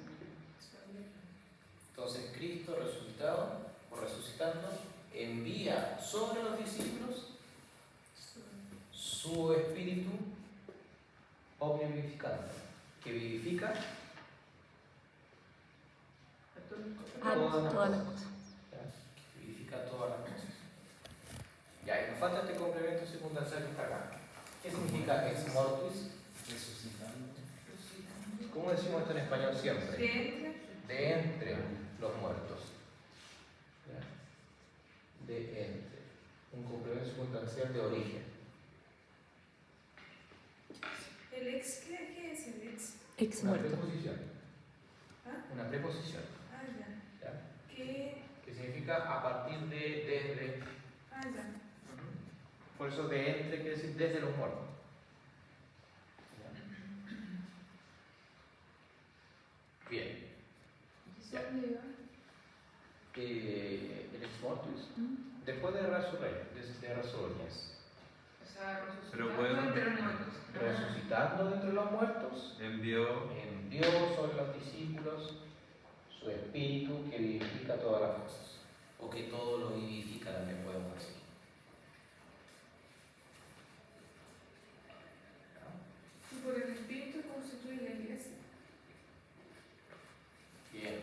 Entonces Cristo resucitado o resucitando envía sobre los discípulos su espíritu omnivivificante, que vivifica Todas las cosas. ¿ya? Vivifica todas las cosas. Ya, y nos falta este complemento circunstancial que está acá. ¿Qué significa ex mortuis? Resucitando. ¿Cómo decimos esto en español siempre? De De entre los muertos. ¿Ya? De entre. Un complemento circunstancial de origen. ¿El ex qué es el ex? Ex Una muerto. preposición. ¿Ah? Una preposición. Ah, ya. ¿Ya? ¿Qué? Que significa a partir de, desde. Ah, ya. Por eso de entre quiere decir desde los muertos. ¿Ya? Bien. Ya. El ex mortuis. Después de resurrección, de resurrección. Pero puede- Resucitando de entre los muertos, Envió envió sobre los discípulos su espíritu que vivifica todas las cosas. O que todo lo vivifica, también podemos decir. Y por el espíritu constituye la iglesia. Bien.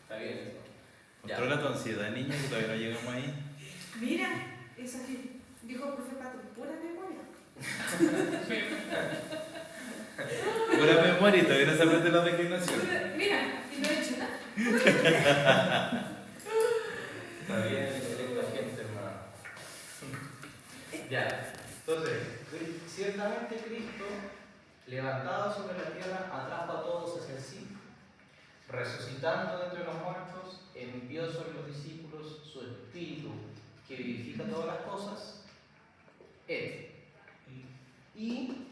Está bien eso. Ya. controla tu ansiedad, niña, que todavía no llegamos ahí. Mira, esa que dijo el profe Pato, pura memoria. Pura memoria y todavía no se aprende la declinación. Mira, y no he hecho nada. Está bien, la gente, hermano. Ya. Entonces, ciertamente Cristo, levantado sobre la tierra, atrajo a todos hacia sí, resucitando de entre los muertos, envió sobre los discípulos su espíritu que vivifica todas las cosas, Él. Y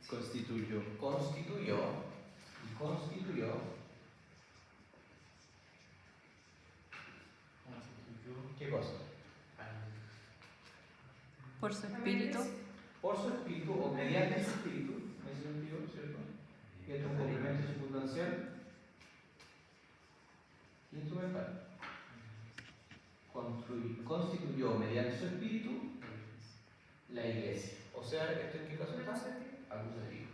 Constituyó. constituyó ¿qué cosa? Por su espíritu. Por su espíritu o mediante su espíritu, en ese sentido, ¿cierto? Y esto es un complemento circunstancial instrumental. Constituyó mediante su espíritu la iglesia. O sea, ¿esto en qué caso está? Acusativo.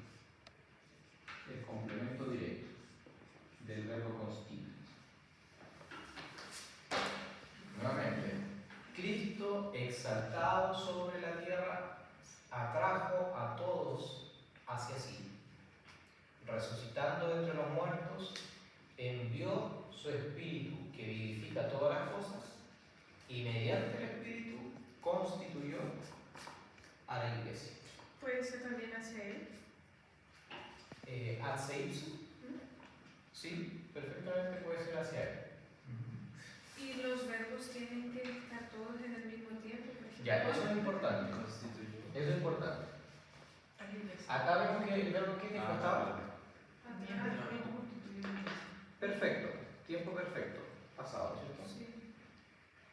El complemento directo del verbo constituir. Nuevamente, Cristo exaltado sobre la tierra atrajo a todos hacia sí. Resucitando de entre los muertos, envió su espíritu que vivifica todas las cosas y mediante el espíritu constituyó a la iglesia. Puede ser también hacia él. Ad se ipso. Sí, perfectamente puede ser hacia él. Y los verbos tienen que estar todos en el mismo tiempo. Por ejemplo. Ya, eso es importante. Constituyó. Eso es importante. Acá vemos que el verbo que Ah, estaba. Ah, Perfecto, tiempo perfecto, pasado, ¿cierto? sí.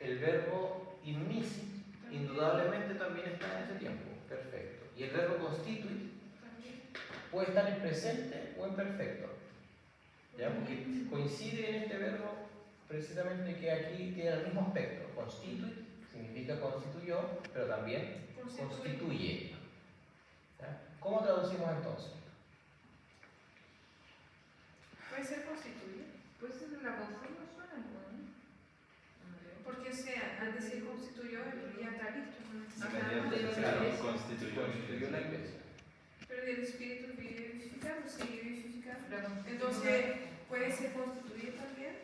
El verbo immisit indudablemente también está en ese tiempo, perfecto. Y el verbo constituir También. puede estar en presente o en perfecto. ¿Ya? Porque coincide en este verbo precisamente que aquí tiene el mismo aspecto. Constituir significa constituyó, pero también constituye. ¿Ya? ¿Cómo traducimos entonces? Puede ser constituye. Pues la conforma suena, ¿no? Porque al decir constituyó, ya está listo. ¿No? Mediante Claro, constituyó. constituyó la iglesia. Pero el espíritu vivificado, sigue vivificando. Entonces, puede ser constituir también.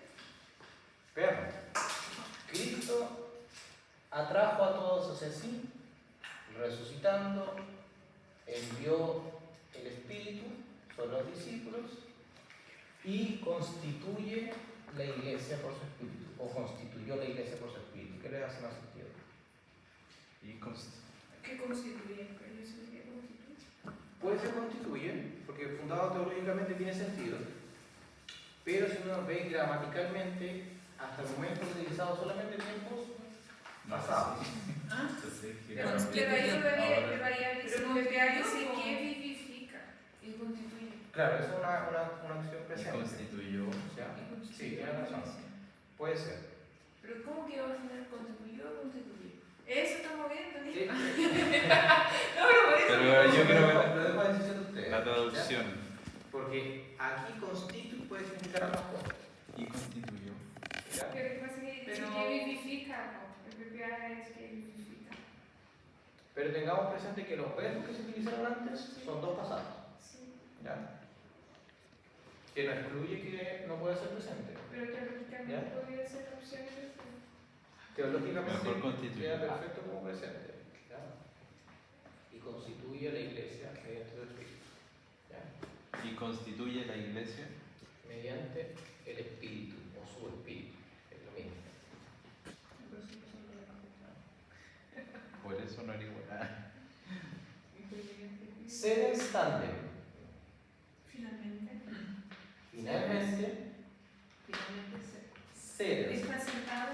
Veamos. Cristo atrajo a todos hacia sí, resucitando, envió el Espíritu sobre los discípulos y constituye la iglesia por su Espíritu, o constituyó la iglesia por su Espíritu. ¿Qué les hace más sentido? ¿Qué constituye? ¿Qué constituye? Puede ser constituye, porque fundado teológicamente tiene sentido, pero si uno ve gramaticalmente, hasta el momento utilizado solamente en tiempos pasados. Pero ahí dice que vivifica y constituye. Claro, es una acción presente. Constituyó. ¿Ya? Sí, tiene razón. Puede ser. Pero ¿cómo que vamos a tener constituido o constituir? Eso estamos viendo, ¿no? Sí. No, pero por eso. Pero yo creo que Lo dejo a decisión de ustedes. la traducción. ¿Ya? Porque aquí constituye puede significar ambas cosas. Y constituyó. ¿Ya? Pero lo que pasa es que dice que vivifica, ¿no? El PPA es que vivifica. Pero tengamos presente que los verbos que se utilizaron antes son dos pasados. Sí. ¿Ya? Que no excluye que no pueda ser presente. Pero teóricamente ¿Ya? podría ser opción de Teológicamente Mejor constituye. queda perfecto como presente. ¿Ya? Y constituye la iglesia mediante el Espíritu. ¿Ya? Y constituye la iglesia. Mediante el Espíritu o su Espíritu. Es lo mismo. Por eso no era igual. Sed tandem. Finalmente. Finalmente, sedes. Está sentado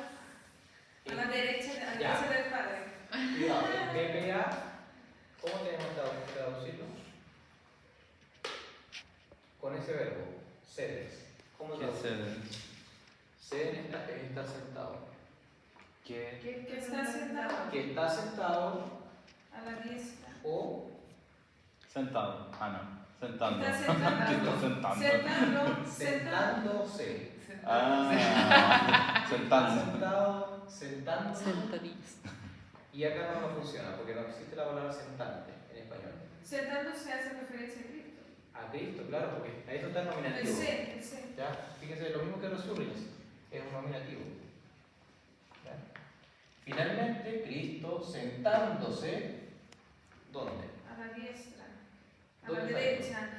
a la derecha, a la Ya. derecha del Padre. Cuidado, PPA, ¿cómo tenemos que traducirlo? Con ese verbo, sedes. ¿Cómo ¿Qué traducirlo? sedes? Seden es estar sentado. ¿Qué? Que está sentado Que está sentado a la diestra. o Sentado. Ah, no. Sentando. Está ¿Qué sentando. está sentando? sentándose. Ah, Está sentando. sentado, sentándose. Sentadillas. Y acá no funciona porque no existe la palabra sentante en español. Sentándose hace referencia a Cristo. A Cristo, claro, porque a eso está el El nominativo. ser, el ser. ¿Ya? Fíjense, lo mismo que los surris, es un nominativo. ¿Ya? Finalmente, Cristo sentándose, ¿dónde? A la diestra. A la ¿Dónde está derecha.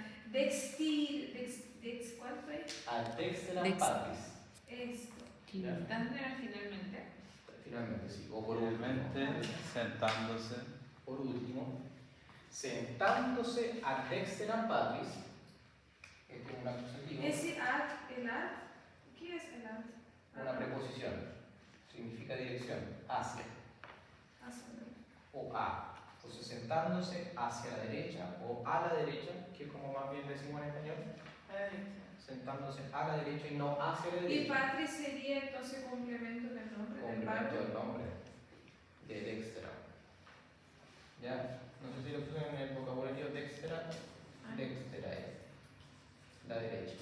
¿Cuál fue? Al dextra Dex. patris. Esto. ¿Ya? ¿Dónde era finalmente? Finalmente, sí. O por Finalmente, último. sentándose. Por último, sentándose al dextra patris. Este es un acusativo. Ese ad, el ad. ¿Qué es el ad? Una preposición. Significa dirección. Hacia. O a. Entonces, sentándose hacia la derecha o a la derecha, que es como más bien decimos en español, A la derecha. sentándose a la derecha y no hacia la Y derecha. patri sería entonces complemento del nombre del Complemento padre. del nombre de dextra. ¿Ya? No sé si lo puse en el vocabulario dextra. Dextra es la derecha.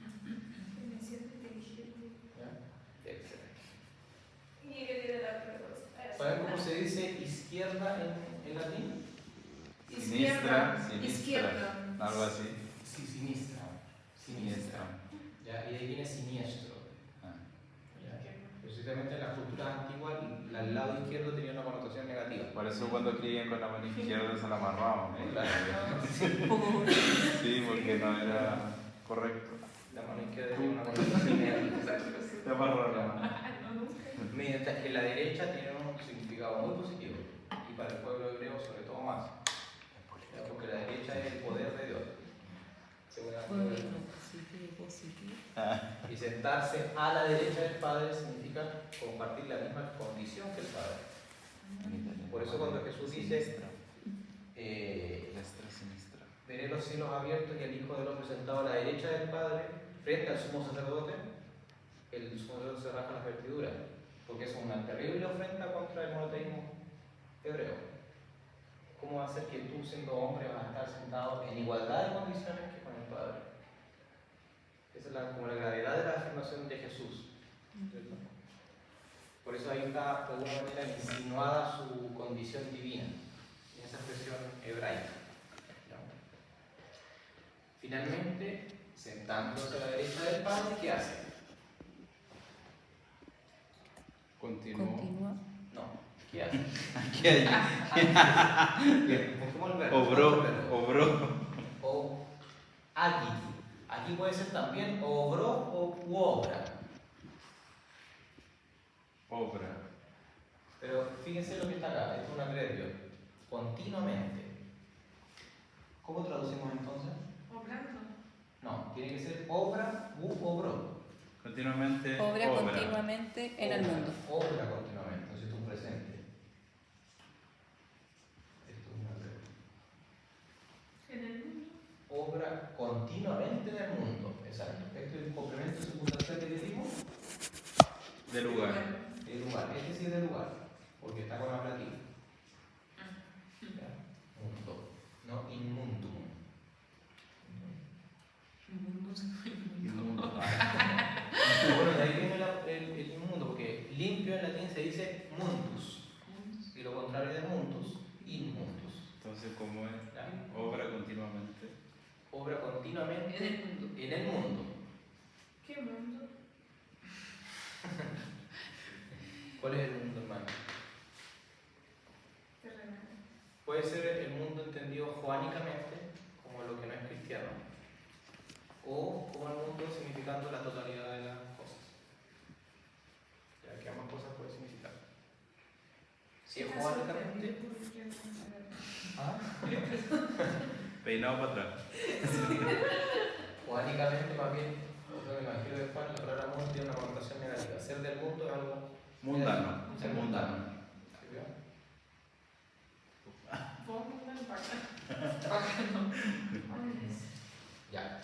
Me siento inteligente. ¿Ya? Dextra. Y el de la prueba. ¿Saben cómo se dice izquierda en latín? Sinistra. Izquierda. Algo así. Sí, sinistra. Siniestra. ¿Ya? Y de ahí viene siniestro. Ah. ¿Ya? Precisamente en las culturas antiguas, el lado izquierdo tenía una connotación negativa. Por eso cuando escribían con la mano izquierda se la amarraban. ¿eh? Claro. Sí, porque no era correcto. La mano izquierda tenía una connotación negativa. Se amarraron. Mientras que la derecha tiene un significado muy positivo. Y para el pueblo hebreo, sobre todo más. ¿Ya? Porque la derecha es el poder de Dios. Según la Biblia. Y sentarse a la derecha del Padre significa compartir la misma condición que el Padre. Por eso cuando Jesús dice, veré los cielos abiertos y al Hijo del Hombre sentado a la derecha del Padre, frente al sumo sacerdote, el sumo sacerdote se raja las vestiduras, porque es una terrible ofrenda contra el monoteísmo hebreo. ¿Cómo va a ser que tú, siendo hombre, vas a estar sentado en igualdad de condiciones que con el Padre? Esa es como la gravedad de la afirmación de Jesús. ¿Cierto? Por eso ahí está, de alguna manera, insinuada su condición divina, en esa expresión hebraica. ¿Ya? Finalmente, sentándose a la derecha del Padre, ¿qué hace? Continúo. Continúa. No, ¿qué ¿Qué hace? Aquí hay Bien, busquemos el verbo. obró, ¿Cuál es el verbo? obró. O agiti. Aquí puede ser también obró o u obra. Obra. Pero fíjense lo que está acá, esto es un adverbio. Continuamente. ¿Cómo traducimos entonces? Obrando. No, tiene que ser obra u obró. Continuamente. Obra continuamente en el mundo. Obra continuamente, entonces esto es un presente. Esto es un adverbio. En el mundo. Obra continuamente en el mundo. Exacto. Este es el complemento circunstancial que decimos. De lugar. De lugar. Este sí es de lugar, porque está con ablativa. ¿Ya? Mundo, no inmundum. Inmundo. Bueno, de ahí viene el inmundo, porque limpio en latín se dice mundus. Y lo contrario de mundus, inmundus. Entonces, ¿cómo es? ¿Ya? Obra continuamente. Obra continuamente En el mundo. en el mundo. ¿Qué mundo? ¿Cuál es el mundo, hermano? Terrenal. Puede ser el mundo entendido joánicamente, como lo que no es cristiano, o como el mundo significando la totalidad de las cosas. Ya que ambas cosas puede significar. Si es joánicamente. ¿Ah? Peinado para atrás. Joánicamente, más bien, en el Evangelio de Juan, la palabra mundo tiene una connotación negativa. Ser del mundo es algo Mundano. ser mundano. ¿Sí vio? Vos mundan para acá. Ya.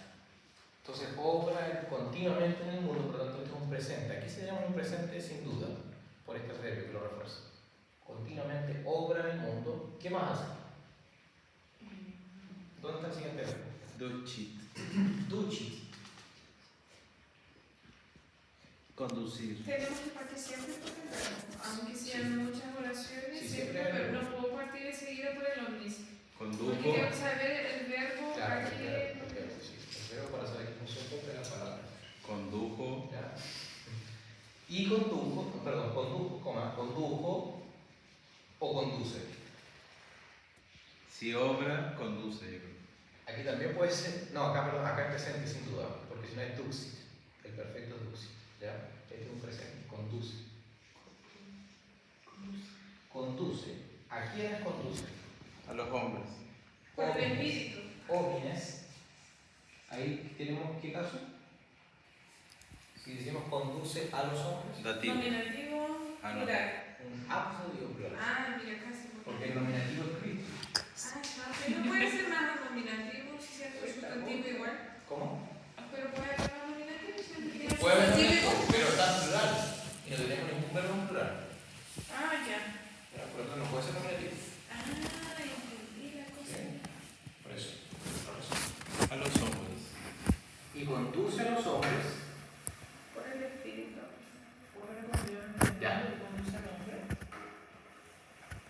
Entonces, obra continuamente en el mundo, por lo tanto, esto es un presente. Aquí se llama un presente sin duda, por este adverbio que lo refuerza. Continuamente obra en el mundo. ¿Qué más hace? ¿Dónde está el siguiente verbo? Duchit. Ducit. Conducir. Tenemos que partir siempre por el verbo. Aunque sean muchas oraciones, Sí, siempre, siempre pero el no verbo. puedo partir enseguida por el omnis. Porque Condujo. tengo que saber el verbo Claro, aquí. el verbo, sí. El verbo para saber qué función cumple la palabra. Condujo. ¿Ya? Y condujo, perdón, condujo o conduce. Si obra, conduce. Yo creo. Aquí también puede ser, no, acá, perdón, acá es presente sin duda, porque si no es duxit, el perfecto es duxit, ¿ya? Este es un presente, conduce. Conduce. ¿A quiénes conduce? A los hombres. Por el espíritu. Homines. Ahí tenemos, ¿qué caso? Si decimos conduce a los hombres, Dativo. Nominativo Ah, no. plural. un absoluto plural. Ah, mira, casi. Porque el nominativo es Cristo. Ah, no, pero puede ser más nominativo si es sustantivo igual. ¿Cómo? Pero puede haber más nominativo si es tiene Puede haber sustantivo nominativo, igual. pero está en plural. Y no tenemos ningún verbo en plural. Ah, ya. ¿Ya? Por lo tanto, no puede ser nominativo. Ah, entendí la cosa. ¿Sí? Por eso. A los hombres. Y conduce a los hombres. Por el espíritu. Ya.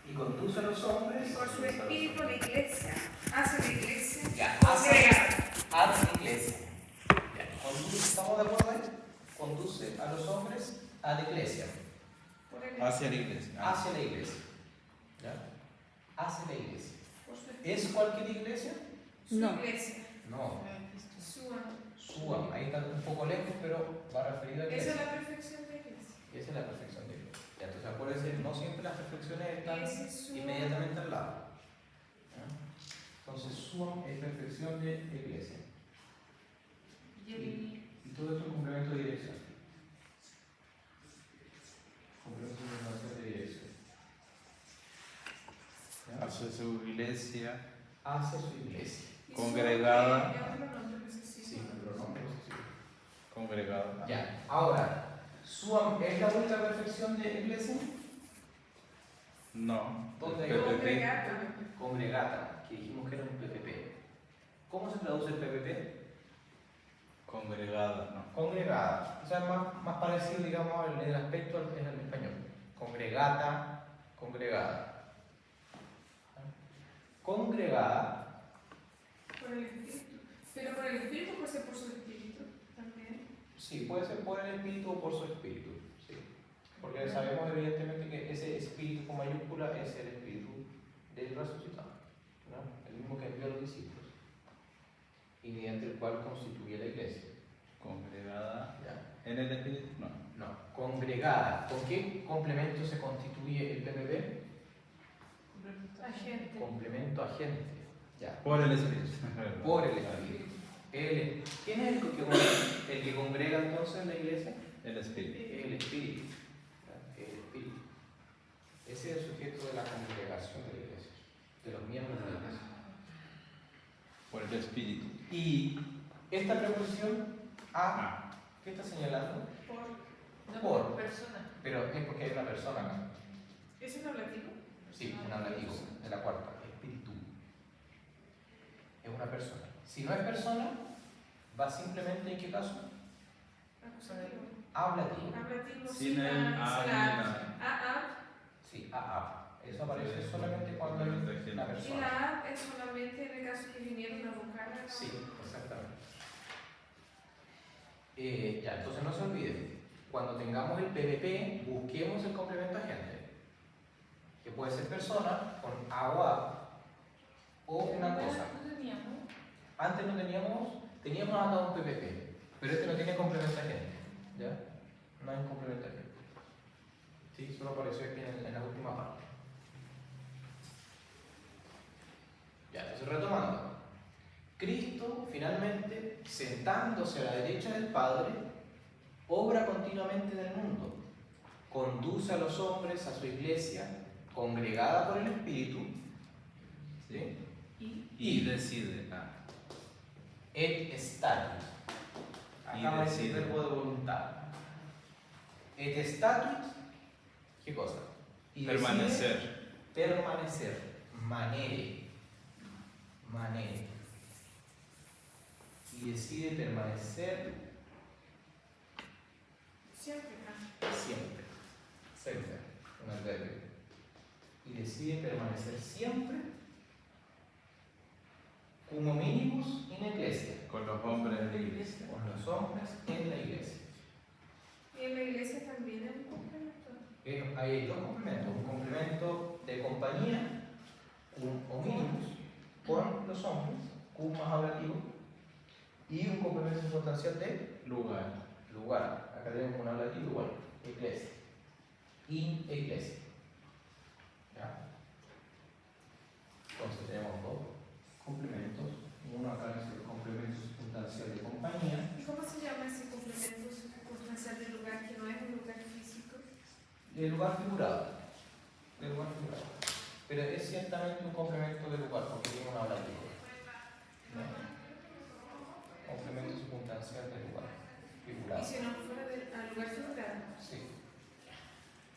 Y conduce a los hombres. Por su espíritu la iglesia. Hace la iglesia. Ya, Congrega. a la iglesia. Ya. Conduce, ¿estamos de acuerdo ahí? Conduce a los hombres a la iglesia. Por el Hacia la iglesia. Hacia la iglesia. ¿Ya? Hacia la iglesia. Por su espíritu. ¿Es cualquier iglesia? Su No. iglesia. No. Su Suam. Ahí está un poco lejos, pero va referido a la Esa es iglesia. la perfección de la iglesia. Esa es la perfección de Dios. Ya, entonces acuérdense, no siempre las perfecciones están Ese es su- inmediatamente al lado. ¿Ya? Entonces, suam es perfección de iglesia. Y todo esto es complemento de dirección. Complemento de relación de dirección. ¿Ya? Hacia su iglesia. Hacia su iglesia. Congregada. Y otro nombre necesito. Sí, pero no posesivo. Congregado. Ya, ahora, suam es la única perfección de iglesia. No. ¿Dónde hay PPP. Congregata. Congregata, que dijimos que era un PPP. ¿Cómo se traduce el PPP? Congregada, no. Congregada. O sea, más parecido, digamos, en el aspecto es el español. Congregata, congregada. Congregada, Por el espíritu. Pero por el espíritu puede ser por su espíritu también. sí, puede ser por el espíritu o por su espíritu. Sí. Porque sabemos evidentemente que ese espíritu con mayúscula es el espíritu del resucitado, ¿no? El mismo que envió a los discípulos y mediante el cual constituye la iglesia. Congregada ¿Ya? en el espíritu, no. No, congregada. ¿Con qué complemento se constituye el PPP? Agente. Complemento agente. Ya. Por el espíritu. Por el espíritu. ¿Quién es el que congrega entonces la iglesia? El espíritu. El espíritu. ¿Ya? El espíritu. Ese es el sujeto de la congregación de la iglesia, de los miembros de la iglesia. Por el espíritu. Y esta preposición a, ¿qué está señalando? No, Por. persona. Pero es porque hay una persona acá. ¿Es un ablativo? Sí, un ablativo, de la cuarta, espíritu. Es una persona. Si no es persona, va simplemente ¿en qué caso? Acusativo. Ablativo. Ablativo Sin el a ni la. A. Sí, a. Eso aparece solamente cuando hay una Y persona. la A es solamente en el caso que vinieron a buscar a la. Sí, exactamente. Ya, entonces no se olviden. Cuando tengamos el PVP, busquemos el complemento agente, que puede ser persona con a o a, o una cosa. Antes no teníamos acá un PPP, pero este no tiene complemento agente, ¿ya? No hay un complemento agente. Sí, solo apareció aquí en la última parte. Ya, entonces retomando. Cristo, finalmente, sentándose a la derecha del Padre, obra continuamente en el mundo, conduce a los hombres a su iglesia, congregada por el Espíritu, ¿sí? Y decide. Et status. Y Acá va ese decide. verbo de voluntad. Et status, ¿qué cosa? Y decide Permanecer. permanecer. Manere. Y decide permanecer Siempre. siempre, un adverbio. Y decide permanecer siempre como mínimos en la iglesia, Con los hombres de la iglesia. con los hombres en la iglesia. Y en la iglesia también hay un complemento. Hay dos complementos, un complemento de compañía, o mínimos, con los hombres, cum más ablativo, y un complemento circunstancial de Lugar. lugar. Acá tenemos un ablativo igual, iglesia. In iglesia. ¿Ya? Entonces tenemos dos complementos. Uno acá es el complemento circunstancial de compañía. ¿Y cómo se llama ese complemento circunstancial del lugar que no es un lugar físico? El lugar figurado. Pero es ciertamente un complemento de lugar porque tiene un ablativo. ¿No? Complemento circunstancial de lugar figurado. Y si no fuera al lugar figurado. Sí.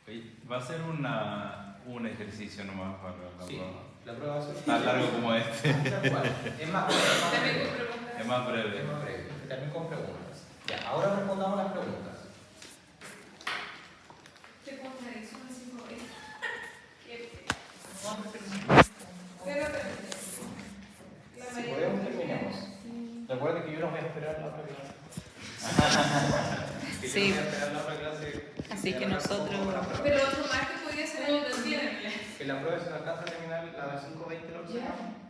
Oye, va a ser un ejercicio nomás para la Sí. prueba. La prueba va a ser Tan largo como este. tal cual. Es más También breve. con preguntas. Es más breve. Es más breve. También con preguntas. Ya, ahora respondamos las preguntas. Te contradicción así como es. Pero La si mayoría. podemos, terminemos. Recuerden que yo los voy a esperar la otra clase. Que yo Sí. los voy a esperar la otra clase. Así que nosotros- Pero otro martes podría ser el del viernes. Que la prueba se alcanza a terminar a las 5:20 la próxima.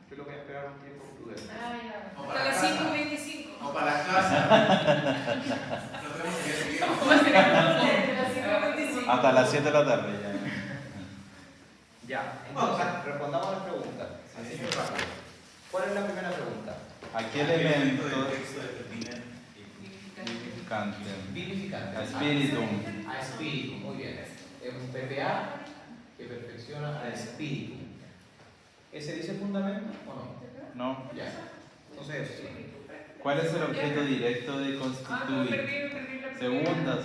Yo lo voy a esperar un tiempo prudente. O Hasta para las casa. 5:25. O para la casa. Nos vemos el día siguiente. ¿Cómo será? Hasta las 5:25. Hasta las 7 de la tarde ya. Ya, entonces respondamos las preguntas. Así que rápido. ¿Cuál es la primera pregunta? ¿A qué del elemento texto determina? canten? Vivificante. A espíritu. A espíritu, muy bien. Es un PPA que perfecciona al espíritu. ¿Ese dice fundamento o no? ¿No? Ya. Entonces, sí. ¿Cuál es el objeto directo de Ah, no, constituir? perdí la primera. Segunda.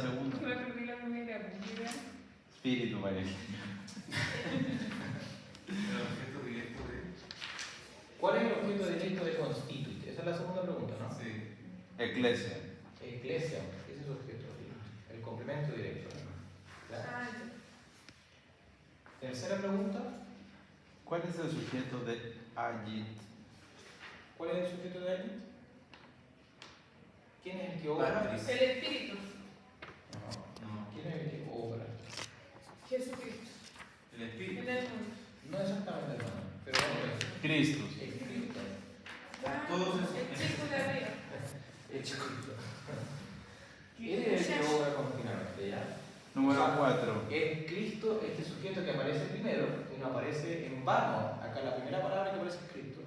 Me perdí la primera. Espíritu, vaya. El objeto directo de. ¿Cuál es el objeto directo de constituir? Esa es la segunda pregunta, ¿no? Sí. Eclesia. Iglesia, ese es su objeto directo. El complemento directo. ¿Ya? Ah, Tercera pregunta. ¿Cuál es el sujeto de agit? ¿Cuál es el sujeto de allí? ¿Quién es el que obra? Patriz. el espíritu. No. ¿Quién es el que obra? Jesucristo. El espíritu. En el mundo. No exactamente, hermano, pero bueno, Cristo. es Cristo. Todos esos. El chico de arriba. Es Cristo. ¿Quiere decir que voy a continuamente, ya? Número 4. Es Cristo, este sujeto que aparece primero, y no aparece en vano. Acá la primera palabra que aparece es Cristo.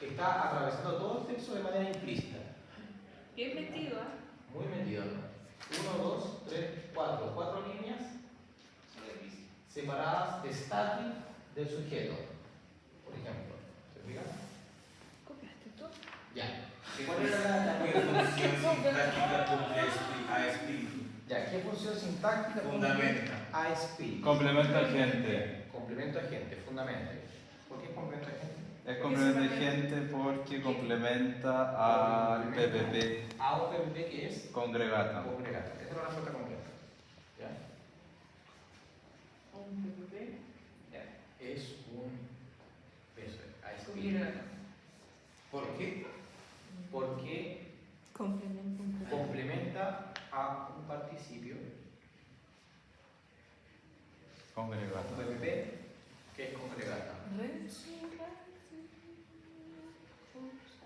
Está atravesando todo el texto de manera implícita. Bien metido, ¿ah? Muy metido. 1, 2, 3, 4. 4 líneas separadas de static del sujeto. Por ejemplo. ¿Se fijan? ¿Copiaste tú? Ya. ¿Cuál era la ¿Qué función sintáctica cumple a espíritu? Ya, ¿qué función sintáctica Fundamenta. a espíritu? Complemento agente. Complemento agente, fundamento. ¿Por qué complemento agente? Es complemento agente porque complementa al PPP A un PPP que es congregata. congregado. Esta es una respuesta completa. ¿Ya? Un bebé. Ya. Es un eso, a espíritu. Congregado. ¿Por qué? Porque complementa a un participio, Congregata. un PPP que es congregata.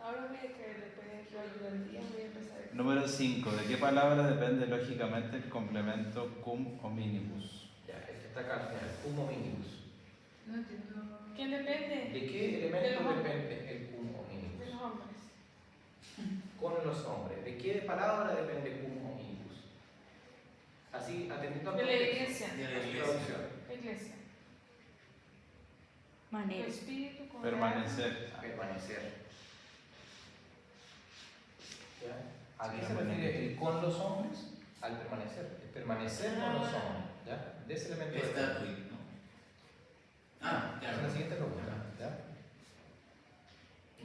Ahora voy a caer después de que ayuda el día, voy a empezar. Número 5. ¿De qué palabra depende lógicamente el complemento cum hominibus? Ya, este está acá al final, cum hominibus. No entiendo. ¿Quién depende? ¿De qué De elemento los hombres. depende el cum De hominibus? los hombres. Con los hombres. ¿De qué palabra depende cum hominibus? Así, atendiendo al De la contexto. iglesia. De la A su iglesia. traducción. La iglesia. Manera. Espíritu con Permanecer. Permanecer. ¿Ya? ¿A qué se refiere el con los hombres? Al permanecer. Es permanecer con los hombres. ¿Ya? De ese elemento de Estatuit, ¿no? Ah, Esa es la claro. siguiente pregunta. ¿Ya?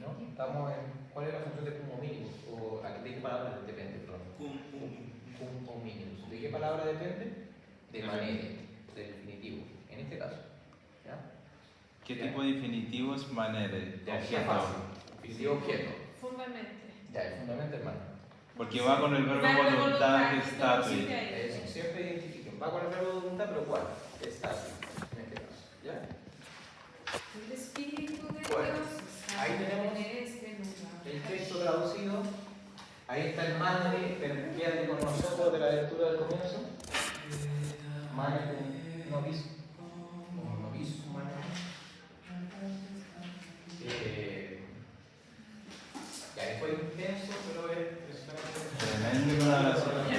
¿No? Estamos en. ¿Cuál es la función de cum hominibus? ¿O de qué palabra depende? Perdón. Cum hominibus. ¿De qué palabra depende? De manera, del definitivo. En este caso. ¿Ya? ¿Qué tipo de infinitivo es manere? Ya, qué fácil. Definitivo objeto. Fundamente. Ya, el fundamento, hermano. Porque va con el verbo Verbo voluntad voluntad, gestatuit. sí, ahí. Eso, siempre identifiquen. Va con el verbo de voluntad, pero ¿cuál? Estatus, en este caso. ¿Ya? El Espíritu de Bueno, Dios. ahí tenemos en este lugar. El texto traducido. Ahí está el madre, quédate con nosotros de la lectura del comienzo. Madre, novicio. Como novicio, madre. Ya, fue intenso, pero es precisamente. Tremenda oración.